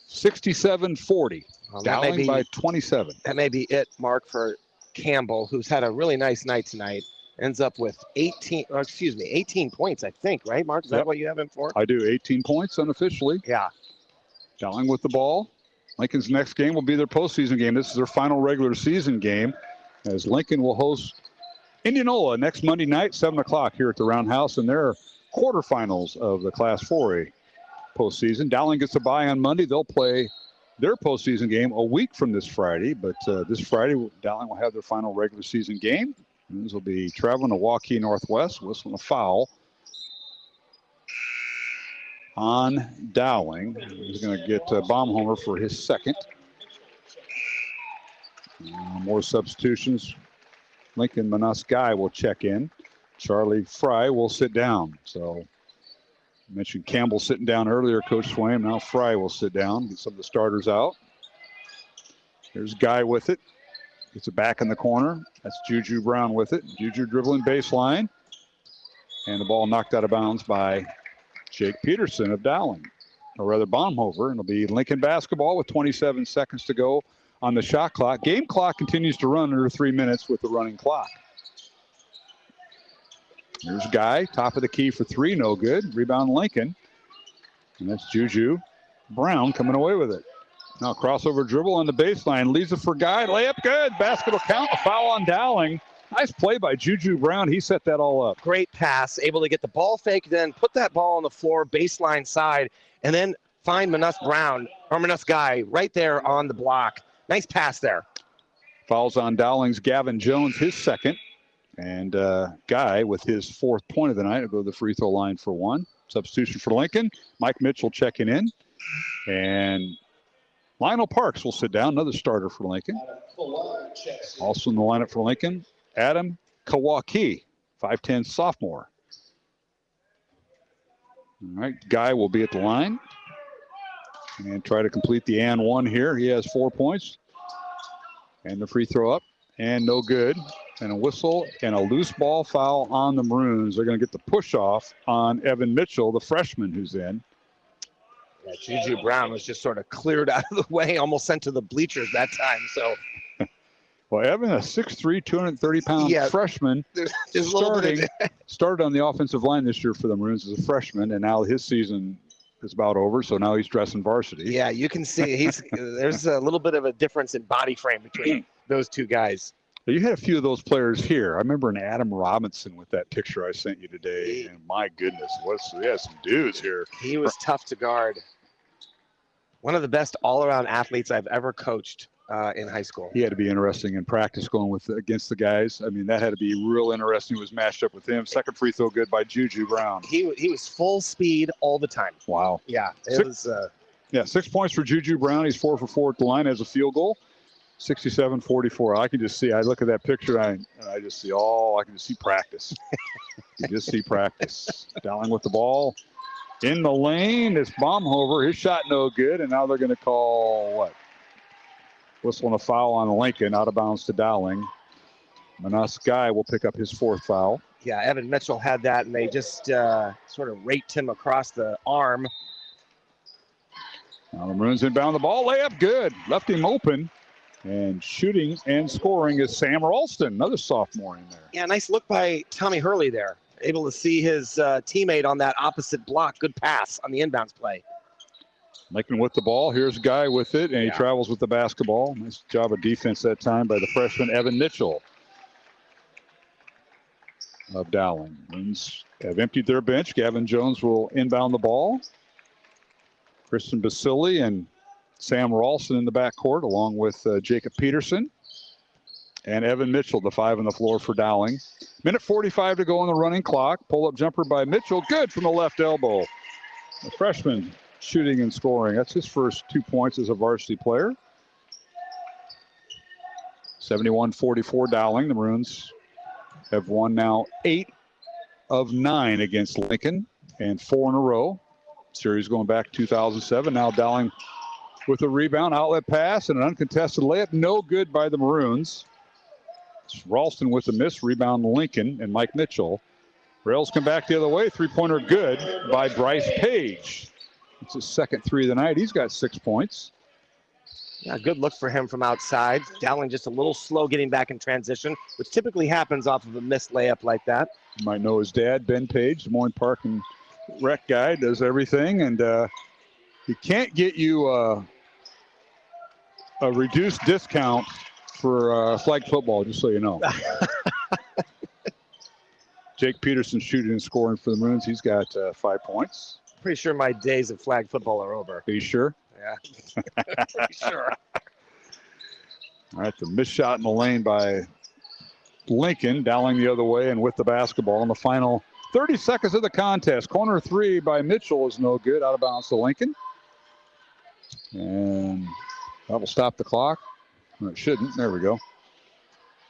67-40. Dowling by 27. That may be it, Mark, for Campbell, who's had a really nice night tonight. Ends up with 18 points, I think, right, Mark? Is that what you have him for? I do. 18 points unofficially. Yeah. Dowling with the ball. Lincoln's next game will be their postseason game. This is their final regular season game as Lincoln will host Indianola next Monday night, 7 o'clock here at the Roundhouse in their quarterfinals of the Class 4A postseason. Dowling gets a bye on Monday. They'll play their postseason game a week from this Friday, but this Friday, Dowling will have their final regular season game. This will be traveling to Waukee Northwest, whistling a foul on Dowling. He's going to get Baumhover for his second. More substitutions. Lincoln Manaskai will check in. Charlie Fry will sit down. So I mentioned Campbell sitting down earlier, Coach Swaim. Now Fry will sit down, get some of the starters out. There's Guy with it. Gets it back in the corner. That's Juju Brown with it. Juju dribbling baseline. And the ball knocked out of bounds by Jake Peterson of Dowling, or rather Baumhover. And it'll be Lincoln basketball with 27 seconds to go on the shot clock. Game clock continues to run under 3 minutes with the running clock. Here's Guy, top of the key for three, no good. Rebound Lincoln. And that's Juju Brown coming away with it. Now crossover dribble on the baseline. Leaves it for Guy. Layup good. Basketball count. A foul on Dowling. Nice play by Juju Brown. He set that all up. Great pass. Able to get the ball fake, then put that ball on the floor, baseline side, and then find Manus Guy right there on the block. Nice pass there. Fouls on Dowling's Gavin Jones, his second. And Guy, with his fourth point of the night, will go to the free throw line for one. Substitution for Lincoln. Mike Mitchell checking in. And Lionel Parks will sit down, another starter for Lincoln. Also in the lineup for Lincoln, Adam Kawaki, 5'10" sophomore. All right, Guy will be at the line and try to complete the and one here. He has 4 points. And the free throw up and no good. And a whistle and a loose ball foul on the Maroons. They're going to get the push off on Evan Mitchell, the freshman who's in. Yeah, Juju Brown was just sort of cleared out of the way, almost sent to the bleachers that time. So, well, Evan, a 6'3", 230-pound freshman, started on the offensive line this year for the Maroons as a freshman, and now his season is about over. So now he's dressing varsity. Yeah, you can see there's a little bit of a difference in body frame between those two guys. You had a few of those players here. I remember an Adam Robinson with that picture I sent you today. And my goodness, we had some dudes here. He was tough to guard. One of the best all-around athletes I've ever coached in high school. He had to be interesting in practice going against the guys. I mean, that had to be real interesting. He was matched up with him. Second free throw good by Juju Brown. He was full speed all the time. Wow. Yeah, it was. 6 points for Juju Brown. He's 4 for 4 at the line as a field goal. 67-44. I can just see. I look at that picture and I just see. I can just see practice. You just see practice. Dowling with the ball in the lane. It's Baumhover. His shot no good, and now they're going to call what? Whistle and a foul on Lincoln, out of bounds to Dowling. Manus Guy will pick up his fourth foul. Yeah, Evan Mitchell had that, and they just sort of raked him across the arm. Now the Maroons inbound the ball. Layup good. Left him open. And shooting and scoring is Sam Ralston, another sophomore in there. Yeah, nice look by Tommy Hurley there. Able to see his teammate on that opposite block. Good pass on the inbounds play. Lincoln with the ball. Here's a Guy with it, and he travels with the basketball. Nice job of defense that time by the freshman Evan Mitchell of Dowling. Maroons have emptied their bench. Gavin Jones will inbound the ball. Kristen Basili and Sam Ralston in the backcourt, along with Jacob Peterson and Evan Mitchell, the 5 on the floor for Dowling. Minute 45 to go on the running clock. Pull-up jumper by Mitchell. Good from the left elbow. The freshman shooting and scoring. That's his first 2 points as a varsity player. 71-44 Dowling. The Maroons have won now 8 of 9 against Lincoln and 4 in a row. Series going back to 2007. Now Dowling with a rebound, outlet pass, and an uncontested layup. No good by the Maroons. It's Ralston with the miss. Rebound Lincoln and Mike Mitchell. Rails come back the other way. Three-pointer good by Bryce Page. It's his second three of the night. He's got 6 points. Yeah, good look for him from outside. Dowling just a little slow getting back in transition, which typically happens off of a missed layup like that. You might know his dad, Ben Page, Des Moines Park and Rec guy, does everything. And he can't get you a reduced discount for flag football, just so you know. Jake Peterson shooting and scoring for the Maroons. He's got 5 points. Pretty sure my days of flag football are over. Are you sure? Yeah, pretty sure. All right, the missed shot in the lane by Lincoln. Dowling the other way and with the basketball in the final 30 seconds of the contest. Corner three by Mitchell is no good. Out of bounds to Lincoln. And that will stop the clock. No, it shouldn't. There we go.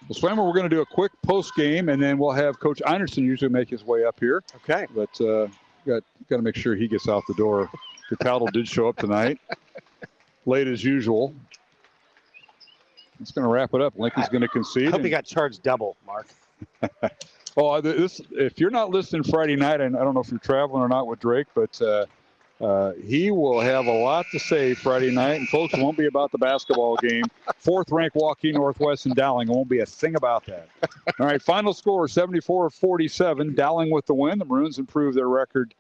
Well, Swammer, we're going to do a quick post game, and then we'll have Coach Einerson usually make his way up here. Okay. But got to make sure he gets out the door. Cataldo did show up tonight, late as usual. It's going to wrap it up. Lincoln's going to concede. I hope he got charged double, Mark. If you're not listening Friday night, and I don't know if you're traveling or not with Drake, but He will have a lot to say Friday night, and folks, it won't be about the basketball game. Fourth-ranked Waukee Northwest and Dowling. It won't be a thing about that. All right, final score, 74-47. Dowling with the win. The Maroons improve their record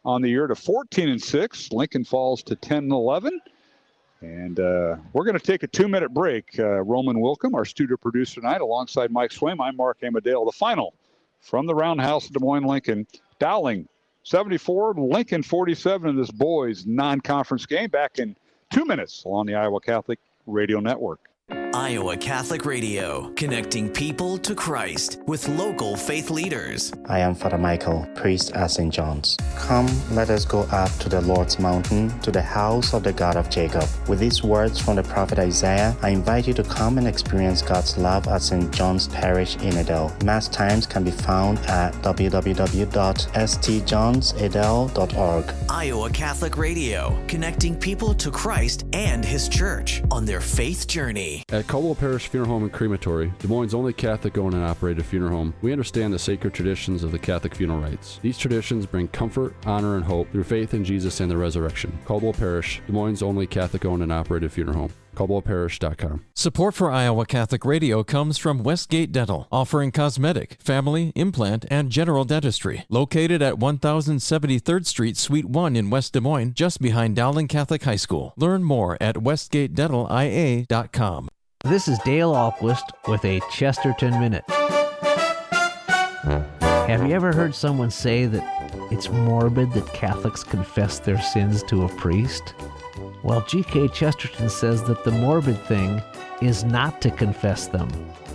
on the year to 14-6. Lincoln falls to 10-11. And we're going to take a 2-minute break. Roman Wilkham, our studio producer tonight, alongside Mike Swaim. I'm Mark Amadale. The final from the Roundhouse of Des Moines, Lincoln. Dowling 74, Lincoln 47 in this boys non-conference game. Back in 2 minutes on the Iowa Catholic Radio Network. Iowa Catholic Radio, connecting people to Christ with local faith leaders. I am Father Michael, priest at St. John's. Come, let us go up to the Lord's mountain, to the house of the God of Jacob. With these words from the prophet Isaiah, I invite you to come and experience God's love at St. John's Parish in Adel. Mass times can be found at www.stjohnsadel.org. Iowa Catholic Radio, connecting people to Christ and His church on their faith journey. At Caldwell Parish Funeral Home and Crematory, Des Moines' only Catholic-owned and operated funeral home, we understand the sacred traditions of the Catholic funeral rites. These traditions bring comfort, honor, and hope through faith in Jesus and the resurrection. Caldwell Parish, Des Moines' only Catholic-owned and operated funeral home. CaldwellParish.com. Support for Iowa Catholic Radio comes from Westgate Dental, offering cosmetic, family, implant, and general dentistry. Located at 1073rd Street, Suite 1 in West Des Moines, just behind Dowling Catholic High School. Learn more at westgatedentalia.com. This is Dale Alquist with a Chesterton Minute. Have you ever heard someone say that it's morbid that Catholics confess their sins to a priest? Well, G.K. Chesterton says that the morbid thing is not to confess them.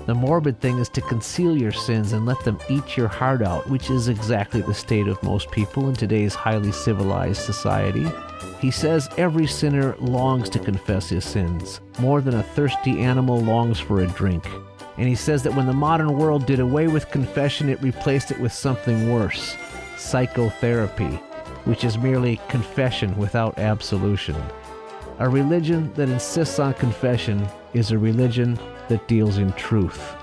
The morbid thing is to conceal your sins and let them eat your heart out, which is exactly the state of most people in today's highly civilized society. He says every sinner longs to confess his sins, more than a thirsty animal longs for a drink. And he says that when the modern world did away with confession, it replaced it with something worse, psychotherapy, which is merely confession without absolution. A religion that insists on confession is a religion that deals in truth.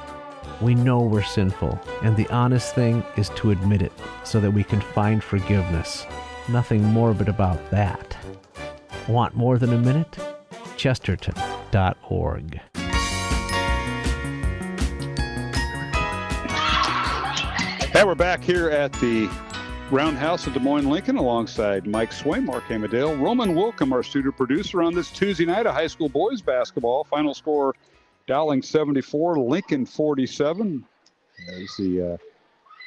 We know we're sinful, and the honest thing is to admit it so that we can find forgiveness. Nothing morbid about that. Want more than a minute? Chesterton.org. And we're back here at the Roundhouse of Des Moines, Lincoln, alongside Mike Swaim, Mark Amadale, Roman Wilkham, our studio producer on this Tuesday night of high school boys basketball. Final score, Dowling 74, Lincoln 47. As the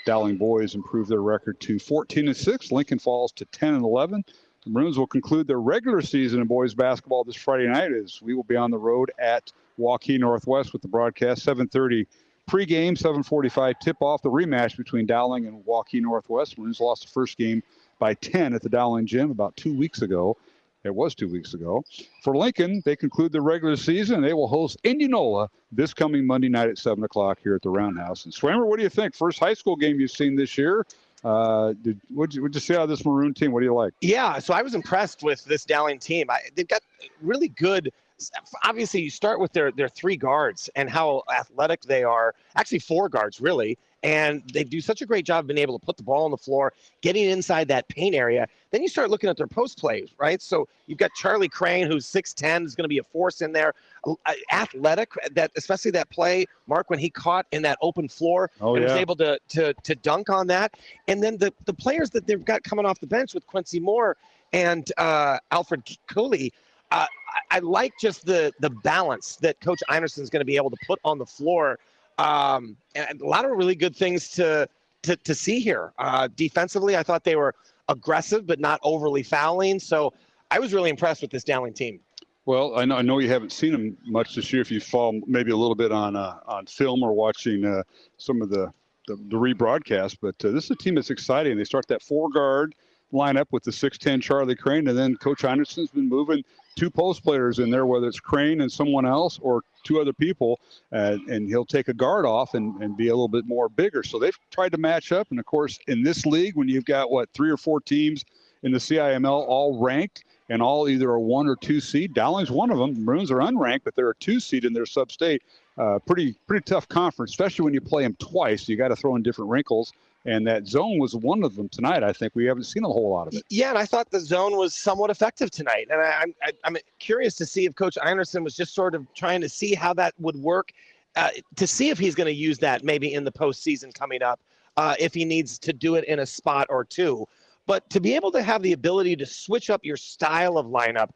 Dowling boys improve their record to 14-6. Lincoln falls to 10-11. The Maroons will conclude their regular season in boys basketball this Friday night as we will be on the road at Waukee Northwest with the broadcast. 7:30 pregame, 7:45 tip-off, the rematch between Dowling and Waukee Northwest. Maroons lost the first game by 10 at the Dowling Gym about 2 weeks ago. It was 2 weeks ago. For Lincoln, they conclude their regular season, and they will host Indianola this coming Monday night at 7 o'clock here at the Roundhouse. And Swammer, what do you think? First high school game you've seen this year. What'd you see out of this Maroon team? What do you like? Yeah, so I was impressed with this Dowling team. They've got really good. Obviously, you start with their three guards and how athletic they are. Actually, four guards, really. And they do such a great job of being able to put the ball on the floor, getting inside that paint area. Then you start looking at their post plays, right? So you've got Charlie Crane, who's 6'10", is going to be a force in there. Athletic, especially that play, Mark, when he caught in that open floor and was able to dunk on that. And then the players that they've got coming off the bench with Quincy Moore and Alfred Cooley, I like just the balance that Coach Einerson's going to be able to put on the floor. And a lot of really good things to see here. Defensively, I thought they were aggressive but not overly fouling. So I was really impressed with this Dowling team. Well, I know you haven't seen them much this year. If you follow maybe a little bit on film or watching some of the rebroadcast, but this is a team that's exciting. They start that four guard lineup with the 6'10" Charlie Crane, and then Coach Anderson's been moving two post players in there, whether it's Crane and someone else or two other people, and he'll take a guard off and be a little bit more bigger. So they've tried to match up, and of course in this league, when you've got three or four teams in the CIML all ranked and all either a 1 or 2 seed, Dowling's one of them. Maroons are unranked, but they're a 2 seed in their sub-state. Pretty tough conference, especially when you play them twice. You got to throw in different wrinkles. And that zone was one of them tonight. I think we haven't seen a whole lot of it. Yeah, and I thought the zone was somewhat effective tonight. And I'm curious to see if Coach Einerson was just sort of trying to see how that would work, to see if he's going to use that maybe in the postseason coming up, if he needs to do it in a spot or two. But to be able to have the ability to switch up your style of lineup,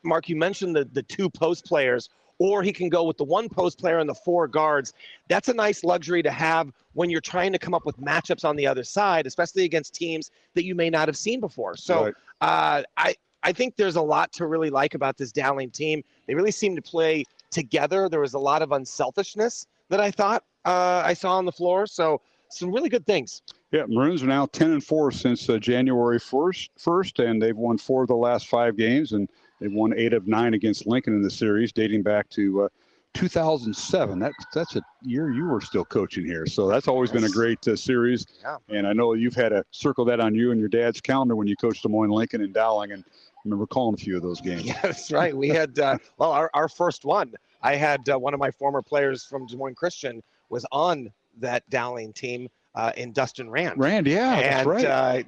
Mark, you mentioned the two post players, or he can go with the one post player and the four guards. That's a nice luxury to have when you're trying to come up with matchups on the other side, especially against teams that you may not have seen before. So right. I think there's a lot to really like about this Dowling team. They really seem to play together. There was a lot of unselfishness that I thought I saw on the floor. So some really good things. Yeah, Maroons are now 10-4 since January 1st, and they've won 4 of the last 5 games, and they've won 8 of 9 against Lincoln in the series, dating back to 2007. That's a year you were still coaching here, so that's always been a great series. Yeah. And I know you've had to circle that on you and your dad's calendar when you coached Des Moines, Lincoln, and Dowling, and I remember calling a few of those games. Yeah, that's right. We had our first one. I had one of my former players from Des Moines Christian was on that Dowling team. In Dustin Rand. That's right.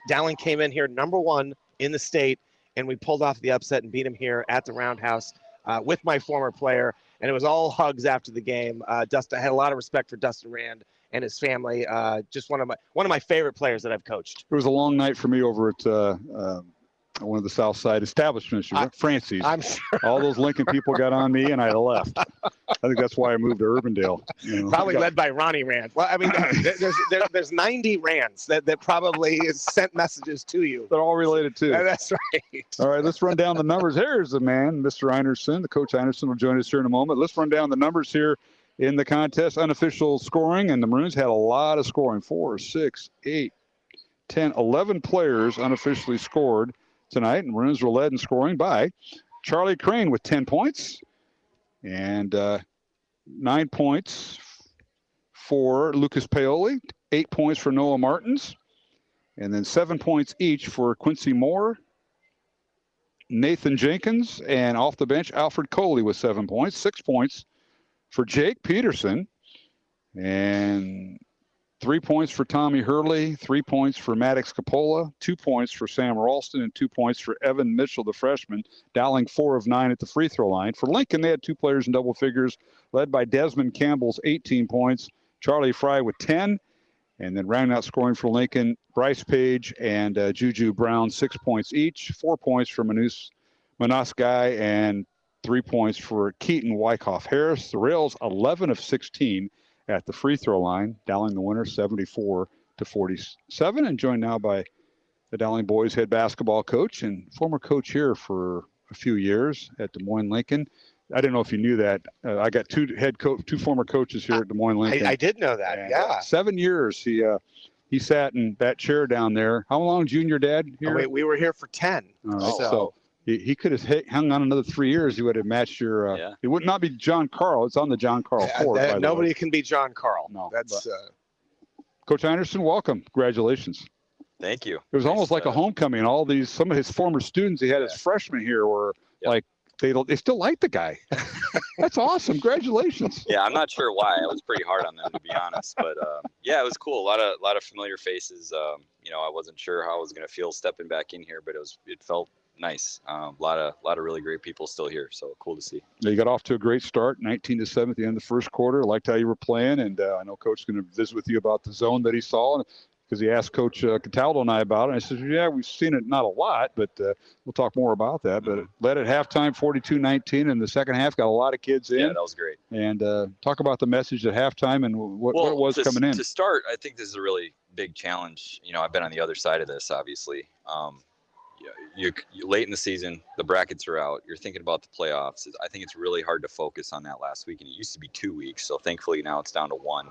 Dowling came in here #1 in the state, and we pulled off the upset and beat him here at the Roundhouse with my former player, and it was all hugs after the game. I had a lot of respect for Dustin Rand and his family. Just one of my favorite players that I've coached. It was a long night for me over at one of the South Side establishments, Francie's. I'm sure. All those Lincoln people got on me, and I left. I think that's why I moved to Urbandale. Probably led by Ronnie Rand. Well, I mean, there's 90 Rands that probably sent messages to you. They're all related, too. That's right. All right, let's run down the numbers. Here's the man, Mr. Einerson. The Coach Einerson will join us here in a moment. Let's run down the numbers here in the contest. Unofficial scoring, and the Maroons had a lot of scoring. 4, 6, 8, 10, 11 players unofficially scored tonight, and Maroons were led in scoring by Charlie Crane with 10 points and 9 points for Lucas Paoli, 8 points for Noah Martins, and then 7 points each for Quincy Moore, Nathan Jenkins, and off the bench, Alfred Coley with 7 points, 6 points for Jake Peterson, and 3 points for Tommy Hurley, 3 points for Maddox Capola, 2 points for Sam Ralston, and 2 points for Evan Mitchell, the freshman. Dowling 4 of 9 at the free throw line. For Lincoln, they had 2 players in double figures, led by Desmond Campbell's 18 points, Charlie Fry with 10, and then rounding out scoring for Lincoln, Bryce Page and Juju Brown, 6 points each, 4 points for Manas Guy, and 3 points for Keaton Wyckoff Harris. The Rails 11 of 16 at the free throw line. Dowling the winner, 74-47, and joined now by the Dowling boys head basketball coach and former coach here for a few years at Des Moines Lincoln. I didn't know if you knew that. I got two former coaches here at Des Moines Lincoln. I did know that. And, 7 years he sat in that chair down there. How long did you and your dad here? We were here for 10. All right, so he could have hung on another 3 years. He would have matched your. It would not be John Carl. It's on the John Carl court. Nobody can be John Carl. No, that's. Coach Einerson, welcome. Congratulations. Thank you. It was almost like a homecoming. Some of his former students he had as freshmen here were like they still like the guy. That's awesome. Congratulations. Yeah, I'm not sure why. I was pretty hard on them, to be honest, but it was cool. A lot of familiar faces. I wasn't sure how I was going to feel stepping back in here, but it felt nice. A lot of really great people still here, so cool to see. You got off to a great start, 19-7 at the end of the first quarter. Liked how you were playing, and I know Coach is going to visit with you about the zone that he saw, because he asked Coach Cataldo and I about it. And I said, yeah, we've seen it not a lot, but we'll talk more about that. But it led at halftime, 42-19, and the second half got a lot of kids in. Yeah, that was great. And talk about the message at halftime and what it was coming in. To start, I think this is a really big challenge. I've been on the other side of this, obviously. You're late in the season, the brackets are out, you're thinking about the playoffs. I think it's really hard to focus on that last week, and it used to be 2 weeks, so thankfully now it's down to 1.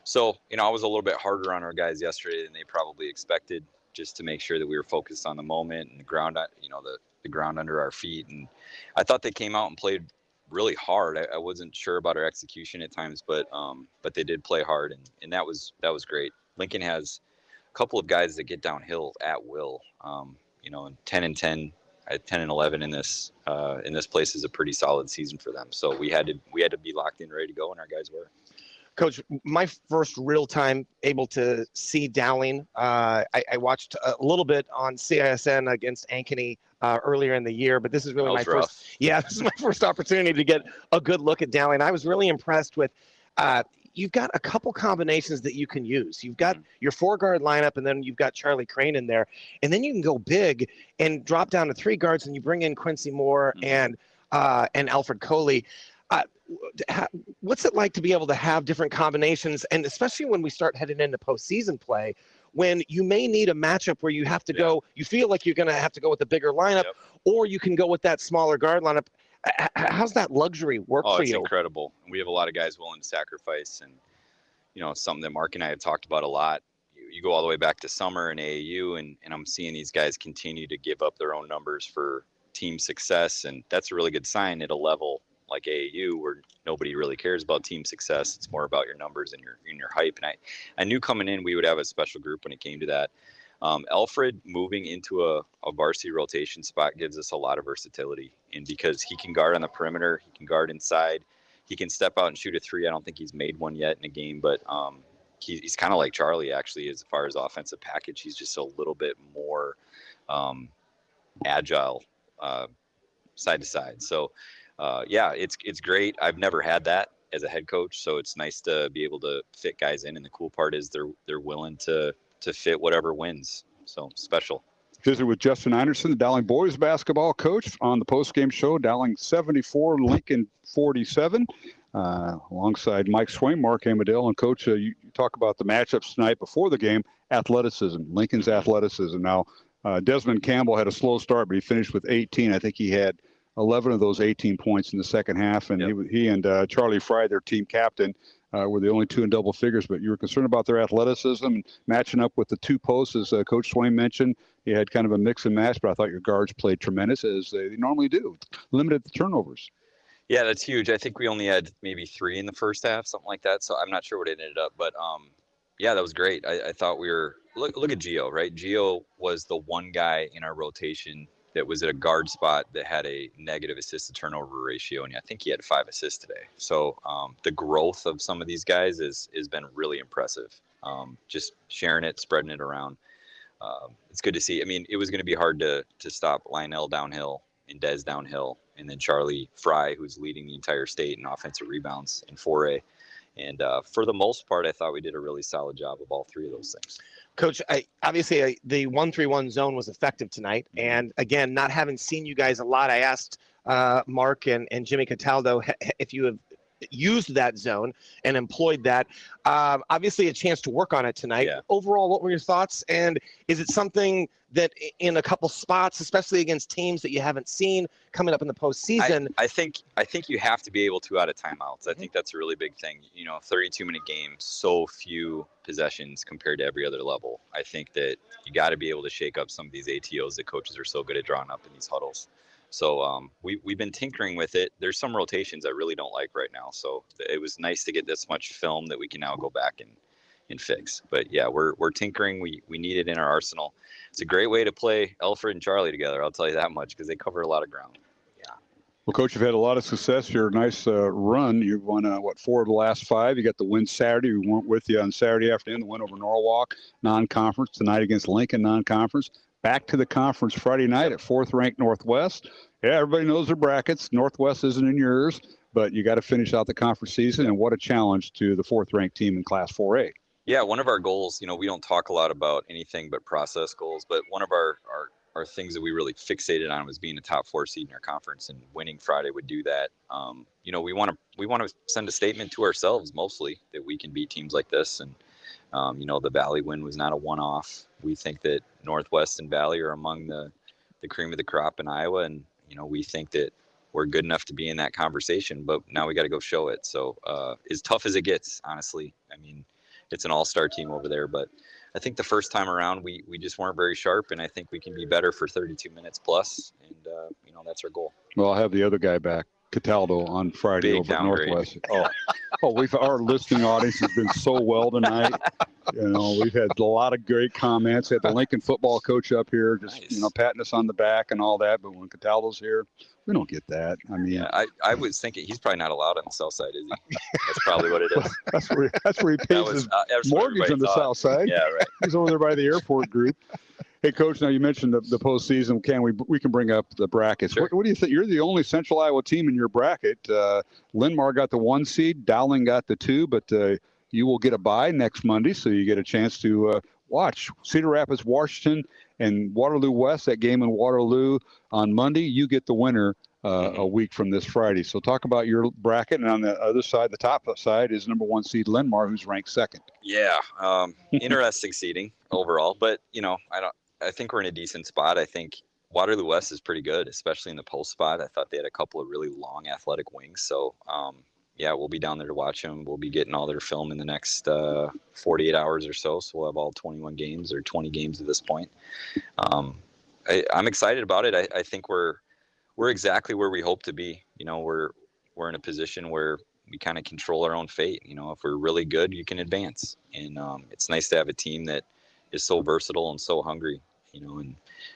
So I was a little bit harder on our guys yesterday than they probably expected, just to make sure that we were focused on the moment and the ground, the ground under our feet. And I thought they came out and played really hard. I wasn't sure about our execution at times, but they did play hard, and that was great. Lincoln has a couple of guys that get downhill at will. And 10 and 10 10 and 11 in this place is a pretty solid season for them. So we had to be locked in, ready to go, and our guys were. Coach, my first real time able to see Dowling, I watched a little bit on CISN against Ankeny earlier in the year, but this is really this is my first opportunity to get a good look at Dowling. I was really impressed with, you've got a couple combinations that you can use. You've got your 4-guard lineup, and then you've got Charlie Crane in there, and then you can go big and drop down to 3 guards, and you bring in Quincy Moore and Alfred Coley. What's it like to be able to have different combinations, and especially when we start heading into postseason play, when you may need a matchup where you have to go, you feel like you're going to have to go with a bigger lineup, or you can go with that smaller guard lineup. How's that luxury work for you? Oh, it's incredible. We have a lot of guys willing to sacrifice, and it's something that Mark and I have talked about a lot. You go all the way back to summer in AAU, and I'm seeing these guys continue to give up their own numbers for team success, and that's a really good sign at a level like AAU, where nobody really cares about team success. It's more about your numbers and your hype. And I knew coming in we would have a special group when it came to that. Alfred moving into a varsity rotation spot gives us a lot of versatility, and because he can guard on the perimeter, he can guard inside, he can step out and shoot a 3. I don't think he's made one yet in a game, but he's kind of like Charlie, actually, as far as offensive package. He's just a little bit more agile side to side. So it's great. I've never had that as a head coach, so it's nice to be able to fit guys in. And the cool part is they're willing to fit whatever wins. So special. Visit with Justin Anderson, the Dowling boys basketball coach, on the post-game show. Dowling 74, Lincoln 47, alongside Mike Swain, Mark Amadale. And Coach, you talk about the matchups tonight before the game. Athleticism, Lincoln's athleticism. Now, Desmond Campbell had a slow start, but he finished with 18. I think he had 11 of those 18 points in the second half, and he and Charlie Fry, their team captain, were the only 2 in double figures. But you were concerned about their athleticism and matching up with the 2 posts, as Coach Swain mentioned. You had kind of a mix and match, but I thought your guards played tremendous, as they normally do. Limited the turnovers. Yeah, that's huge. I think we only had maybe 3 in the first half, something like that. So I'm not sure what it ended up, but that was great. I thought we were look at Gio, right? Gio was the one guy in our rotation that was at a guard spot that had a negative assist to turnover ratio, and I think he had 5 assists today. So the growth of some of these guys has been really impressive. Just sharing it, spreading it around. It's good to see. I mean, it was going to be hard to stop Lionel downhill and Dez downhill, and then Charlie Fry, who's leading the entire state in offensive rebounds in 4A. And for the most part, I thought we did a really solid job of all 3 of those things. Coach, obviously the 1-3-1 zone was effective tonight. And again, not having seen you guys a lot, I asked Mark and Jimmy Cataldo if you have used that zone and employed that. Obviously a chance to work on it tonight. Yeah. Overall, what were your thoughts? And is it something that in a couple spots, especially against teams that you haven't seen coming up in the postseason? I think you have to be able to out of timeouts. I think that's a really big thing. 32-minute game, so few possessions compared to every other level. I think that you got to be able to shake up some of these ATOs that coaches are so good at drawing up in these huddles. So we've been tinkering with it. There's some rotations I really don't like right now. So it was nice to get this much film that we can now go back and fix. But yeah, we're tinkering. We need it in our arsenal. It's a great way to play Alfred and Charlie together, I'll tell you that much, because they cover a lot of ground. Yeah. Well, Coach, you've had a lot of success. You're a nice run. You've won, 4 of the last 5. You got the win Saturday. We weren't with you on Saturday afternoon. The win over Norwalk, non-conference. Tonight against Lincoln, non-conference. Back to the conference Friday night at 4th-ranked Northwest. Yeah, everybody knows their brackets. Northwest isn't in yours, but you got to finish out the conference season, and what a challenge to the 4th-ranked team in Class 4A. Yeah, one of our goals, we don't talk a lot about anything but process goals, but one of our things that we really fixated on was being a top 4 seed in our conference, and winning Friday would do that. We want to send a statement to ourselves mostly that we can beat teams like this, and the Valley win was not a one-off. We think that Northwest and Valley are among the cream of the crop in Iowa, and we think that we're good enough to be in that conversation, but now we got to go show it. So as tough as it gets, honestly, I mean, it's an all-star team over there, but I think the first time around we just weren't very sharp, and I think we can be better for 32 minutes plus, and that's our goal. Well, I'll have the other guy back. Cataldo on Friday Big over at downgrade. Northwest. Our listening audience has been so well tonight. We've had a lot of great comments. Had the Lincoln football coach up here, just patting us on the back and all that. But when Cataldo's here, we don't get that. I mean, I was thinking he's probably not allowed on the south side, is he? That's probably what it is. that's where he pays his mortgage on the south side. Yeah, right. He's over there by the airport group. Hey, Coach, now you mentioned the postseason. We can bring up the brackets. Sure. What do you think? You're the only Central Iowa team in your bracket. Linn-Mar got the 1 seed. Dowling got the 2, but you will get a bye next Monday, so you get a chance to watch Cedar Rapids, Washington, and Waterloo West. That game in Waterloo on Monday. You get the winner a week from this Friday. So talk about your bracket. And on the other side, the top side, is number 1 seed Linn-Mar, who's ranked 2nd. Yeah, interesting seeding overall. But, I think we're in a decent spot. I think Waterloo West is pretty good, especially in the post spot. I thought they had a couple of really long athletic wings. So, we'll be down there to watch them. We'll be getting all their film in the next 48 hours or so. So we'll have all 21 games or 20 games at this point. I'm excited about it. I think we're exactly where we hope to be. We're in a position where we kind of control our own fate. If we're really good, you can advance. And it's nice to have a team that is so versatile and so hungry. And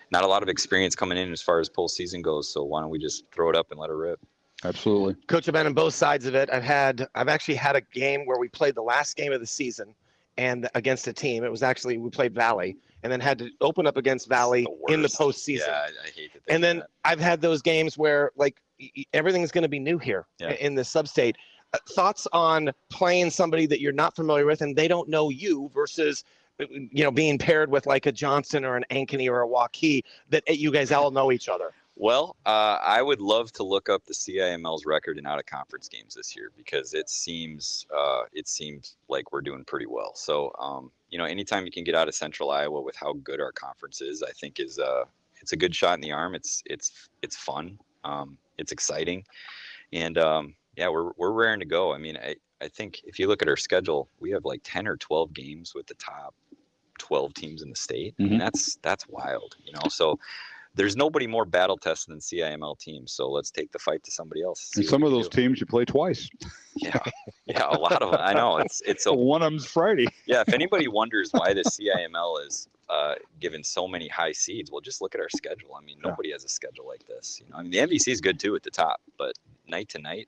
not a lot of experience coming in as far as postseason goes. So why don't we just throw it up and let it rip? Absolutely. Coach, I've been on both sides of it. I've actually had a game where we played the last game of the season and against a team. It was actually, we played Valley and then had to open up against Valley in the postseason. Yeah, I hate that. And then I've had those games where everything's going to be new here in the sub-state. Thoughts on playing somebody that you're not familiar with and they don't know you versus being paired with like a Johnson or an Ankeny or a Waukee that you guys all know each other? Well, I would love to look up the CIML's record in out-of-conference games this year because it seems like we're doing pretty well. So, anytime you can get out of Central Iowa with how good our conference is, I think it's a good shot in the arm. It's fun. It's exciting, and we're raring to go. I mean, I think if you look at our schedule, we have like 10 or 12 games with the top 12 teams in the state. Mm-hmm. And that's wild, So there's nobody more battle tested than CIML teams. So let's take the fight to somebody else. And some of those teams you play twice. Yeah, a lot of them. I know it's one of them's Friday. Yeah, if anybody wonders why the CIML is given so many high seeds, well, just look at our schedule. I mean, nobody has a schedule like this. The MVC is good too at the top, but night to night,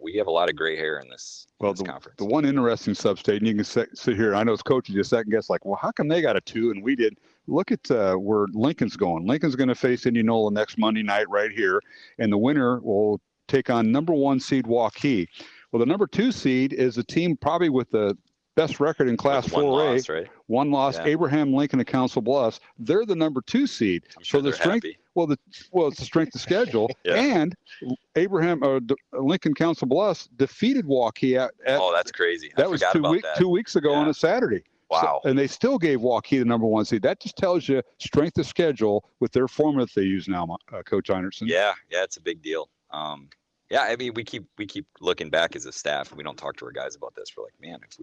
we have a lot of gray hair in this conference. The one interesting sub-state, and you can sit here, I know as coaches, you second guess, like, well, how come they got a 2 and we did? Look at where Lincoln's going. Lincoln's going to face Indianola next Monday night right here, and the winner will take on number 1 seed Waukee. Well, the number 2 seed is a team probably with the best record in Class 4A. Right? One loss, yeah. Abraham Lincoln of Council Bluffs. They're the number 2 seed. I'm sure the strength. Happy. It's the strength of schedule. Yeah. And Lincoln Council Bluffs defeated Waukee oh, that's crazy. That was 2 weeks ago on a Saturday. Wow. And they still gave Waukee the number 1 seed. That just tells you strength of schedule with their formula that they use now, Coach Einertson. Yeah, it's a big deal. I mean, we keep looking back as a staff, and we don't talk to our guys about this. We're like, man, if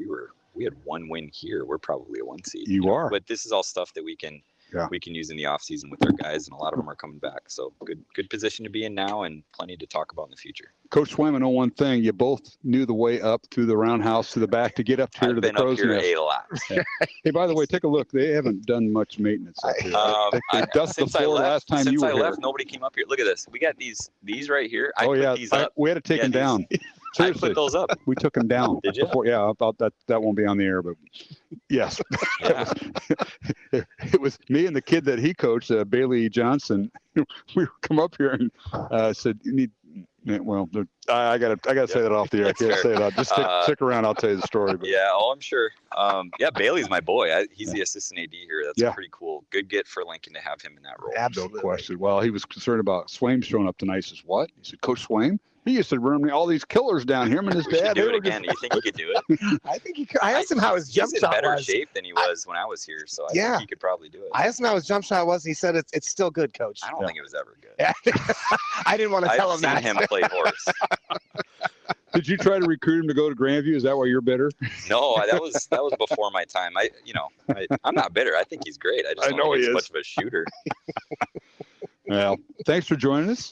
we had 1 win here, we're probably a 1 seed. You are. But this is all stuff that we can use in the off season with our guys, and a lot of them are coming back. So good position to be in now, and plenty to talk about in the future. Coach Swam, I know one thing: you both knew the way up through the roundhouse to the back to get up here to the crow's nest. I've been up here a lot. Yeah. Hey, by the way, take a look. They haven't done much maintenance up here. They dusted the floor last time you were here. Since I left, nobody came up here. Look at this. We got these right here. I put these up. We had to take them down. Seriously, I put those up. We took them down. Did you? About that. That won't be on the air, but yes. Yeah. It was me and the kid that he coached, Bailey Johnson. We come up here and said, "You need." Well, I gotta say that off the air. I can't say it out. Just stick around. I'll tell you the story. But. Yeah. Oh, I'm sure. Bailey's my boy. He's the assistant AD here. That's pretty cool. Good get for Lincoln to have him in that role. Absolutely. No question. Well, he was concerned about Swaim showing up tonight. He says, "What?" He said, "Coach Swaim. He used to run all these killers down here. Him and his dad. Do it again. Do you think he could do it? I think he could. I asked him how his jump shot was. He's in better shape than he was when I was here, so I think he could probably do it. I asked him how his jump shot was, and he said it's still good, Coach. I don't think it was ever good. Yeah. I didn't want to tell him that. I've seen him play horse. Did you try to recruit him to go to Grandview? Is that why you're bitter? No, that was before my time. I'm not bitter. I think he's great. I just don't think he's much of a shooter. Well, thanks for joining us.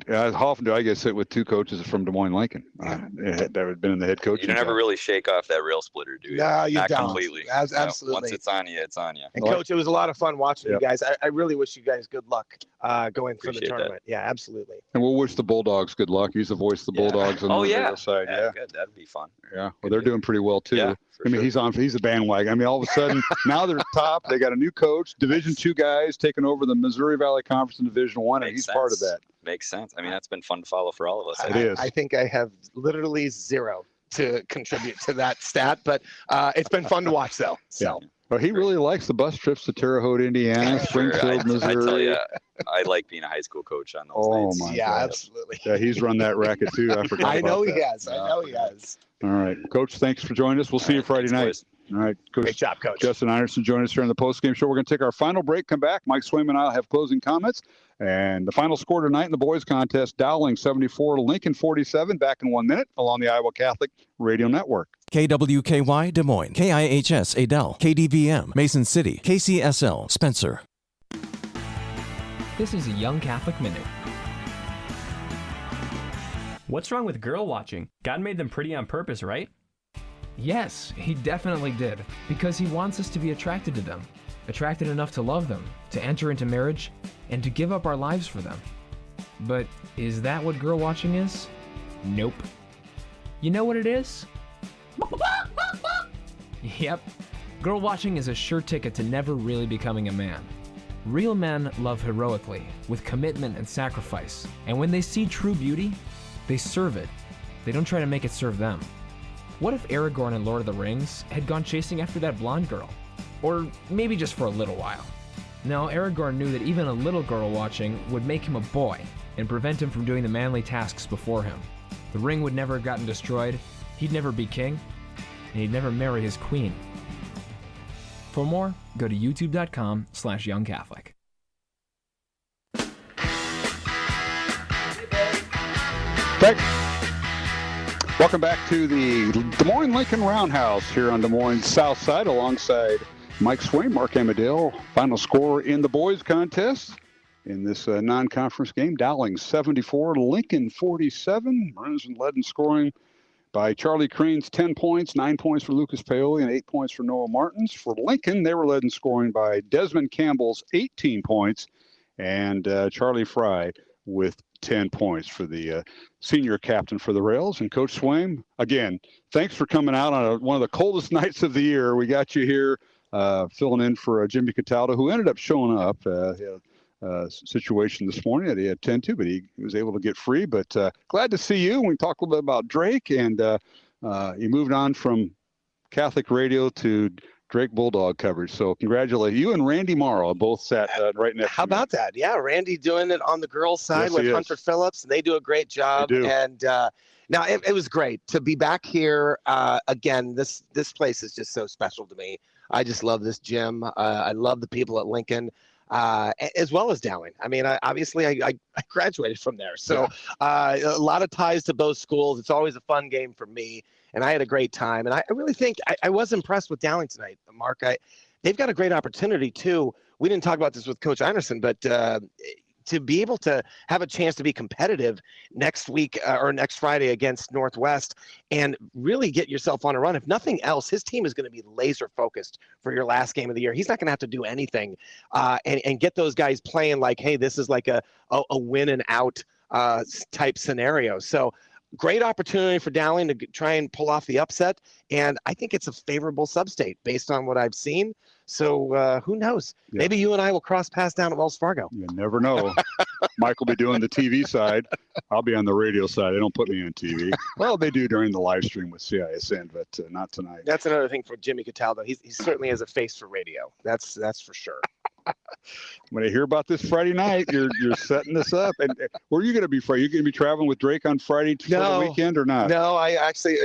how often do I get sit with two coaches from Des Moines Lincoln that have been in the head coaching? You never job? really shake off that rail splitter, do you? No, you Not don't. completely. Absolutely. Once it's on you, it's on you. And Coach, it was a lot of fun watching Yep. you guys. I really wish you guys good luck going for the Appreciate tournament. Yeah, absolutely. And we'll wish the Bulldogs good luck. He's the voice of the Bulldogs on the radio side. Yeah. Good. That'd be fun. Yeah. Well, they're doing pretty well too. Yeah, I mean, he's a bandwagon. I mean, all of a sudden now they're top. They got a new coach, Division II guys taking over the Missouri Valley Conference in Division I, and he's part of that. Makes sense. I mean, that's been fun to follow for all of us. It is. I think I have literally zero to contribute to that stat, but it's been fun to watch though. So. Yeah. Well, he really likes the bus trips to Terre Haute, Indiana, Springfield, Missouri. I tell you, I like being a high school coach on those nights. Yeah, absolutely. Yeah, he's run that racket too. I forgot. I know about he that. has. I know he has. All right, Coach. Thanks for joining us. We'll see you Friday night. Boys. All right, Coach. Great job, Coach. Justin Anderson joining us here on the postgame show. We're going to take our final break. Come back. Mike Swaim and I will have closing comments. And the final score tonight in the boys contest: Dowling 74, Lincoln 47. Back in 1 minute along the Iowa Catholic Radio Network. KWKY Des Moines, KIHS Adel, KDVM Mason City, KCSL Spencer. This is a Young Catholic Minute. What's wrong with girl watching? God made them pretty on purpose, right? Yes, he definitely did. Because he wants us to be attracted to them. Attracted enough to love them, to enter into marriage, and to give up our lives for them. But is that what girl watching is? Nope. You know what it is? Yep. Girl watching is a sure ticket to never really becoming a man. Real men love heroically, with commitment and sacrifice. And when they see true beauty, they serve it. They don't try to make it serve them. What if Aragorn in Lord of the Rings had gone chasing after that blonde girl? Or maybe just for a little while. No, Aragorn knew that even a little girl watching would make him a boy and prevent him from doing the manly tasks before him. The ring would never have gotten destroyed, he'd never be king, and he'd never marry his queen. For more, go to youtube.com/youngcatholic. Welcome back to the Des Moines Lincoln Roundhouse here on Des Moines South Side alongside Mike Swaim, Mark Amadale. Final score in the boys contest in this non-conference game. Dowling 74, Lincoln 47. Runners led in scoring by Charlie Crane's 10 points, 9 points for Lucas Paoli, and 8 points for Noah Martins. For Lincoln, they were led in scoring by Desmond Campbell's 18 points and Charlie Fry with 10 points for the senior captain for the Rails. And Coach Swaim, again, thanks for coming out on one of the coldest nights of the year. We got you here filling in for Jimmy Cataldo, who ended up showing up. He had a situation this morning that he had to attend to, but he was able to get free. But glad to see you. We talked a little bit about Drake, and you moved on from Catholic radio to Drake Bulldog coverage. So congratulations. You and Randy Marr both sat right next to How about that? Yeah, Randy doing it on the girls' side with Hunter Phillips, and they do a great job. They do. And now it was great to be back here again. This place is just so special to me. I just love this gym. I love the people at Lincoln, as well as Dowling. I mean, I graduated from there, so a lot of ties to both schools. It's always a fun game for me, and I had a great time. And I really think I was impressed with Dowling tonight, Mark. They've got a great opportunity too. We didn't talk about this with Coach Anderson, but to be able to have a chance to be competitive next week or next Friday against Northwest and really get yourself on a run. If nothing else, his team is going to be laser focused for your last game of the year. He's not going to have to do anything and get those guys playing like, hey, this is like a win and out type scenario. So great opportunity for Dowling to try and pull off the upset. And I think it's a favorable sub-state based on what I've seen. So who knows? Yeah. Maybe you and I will cross paths down at Wells Fargo. You never know. Mike will be doing the TV side. I'll be on the radio side. They don't put me on TV. Well, they do during the live stream with CISN, but not tonight. That's another thing for Jimmy Cataldo. He certainly has a face for radio. That's for sure. When I hear about this Friday night, you're setting this up. And where are you going to be Friday? You going to be traveling with Drake on Friday for the weekend or not? No, I actually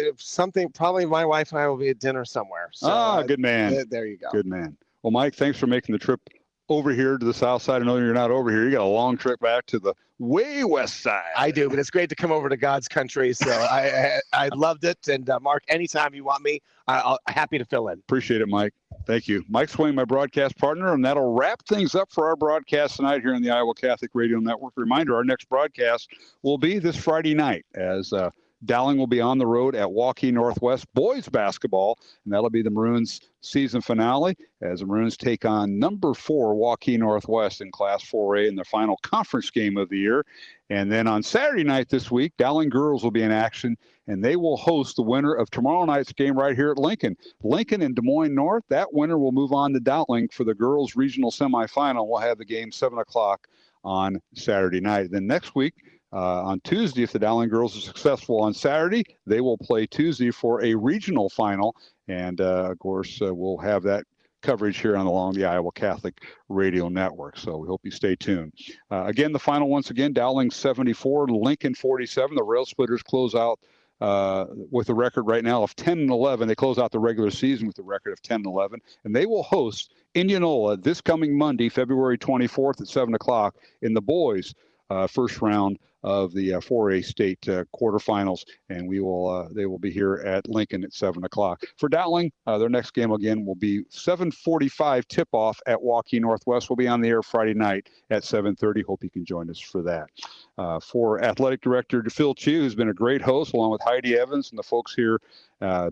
probably my wife and I will be at dinner somewhere. So, good man. There you go. Good man. Well, Mike, thanks for making the trip over here to the south side. I know you're not over here. You got a long trip back to the way west side. I do, but it's great to come over to God's country. So I loved it. And Mark, anytime you want me, I'm happy to fill in. Appreciate it, Mike. Thank you. Mike Swain, my broadcast partner, and that'll wrap things up for our broadcast tonight here on the Iowa Catholic Radio Network. Reminder, our next broadcast will be this Friday night as Dowling will be on the road at Waukee Northwest boys basketball, and that'll be the Maroons' season finale as the Maroons take on number 4 Waukee Northwest in Class 4A in the final conference game of the year. And then on Saturday night this week, Dowling girls will be in action, and they will host the winner of tomorrow night's game right here at Lincoln. Lincoln and Des Moines North, that winner will move on to Dowling for the girls' regional semifinal. We'll have the game 7 o'clock on Saturday night. Then next week, on Tuesday, if the Dowling girls are successful on Saturday, they will play Tuesday for a regional final. And, of course, we'll have that coverage here along the Iowa Catholic Radio Network. So we hope you stay tuned. Again, the final once again, Dowling 74, Lincoln 47. The Rail Splitters close out with a record right now of 10-11. They close out the regular season with a record of 10-11. And they will host Indianola this coming Monday, February 24th at 7 o'clock in the boys' first round of the 4A state quarterfinals, and they will be here at Lincoln at 7 o'clock. For Dowling, their next game again will be 7:45 tip-off at Waukee Northwest. We'll be on the air Friday night at 7:30. Hope you can join us for that. For Athletic Director Phil Chu, who's been a great host, along with Heidi Evans and the folks here,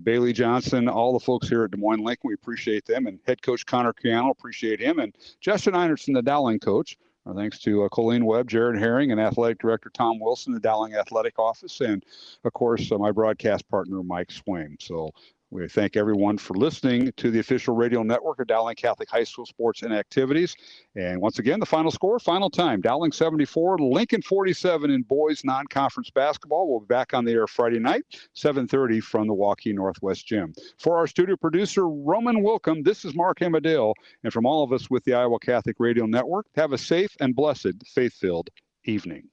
Bailey Johnson, all the folks here at Des Moines Lincoln, we appreciate them, and head coach Connor Ciano, appreciate him, and Justin Einertson, the Dowling coach. Thanks to Colleen Webb, Jared Herring, and Athletic Director Tom Wilson, the Dowling Athletic Office, and, of course, my broadcast partner, Mike Swain. So we thank everyone for listening to the official radio network of Dowling Catholic High School Sports and Activities. And once again, the final score, final time, Dowling 74, Lincoln 47 in boys non-conference basketball. We'll be back on the air Friday night, 7:30 from the Waukee Northwest Gym. For our studio producer, Roman Wilcom, this is Mark Amadale. And from all of us with the Iowa Catholic Radio Network, have a safe and blessed, faith-filled evening.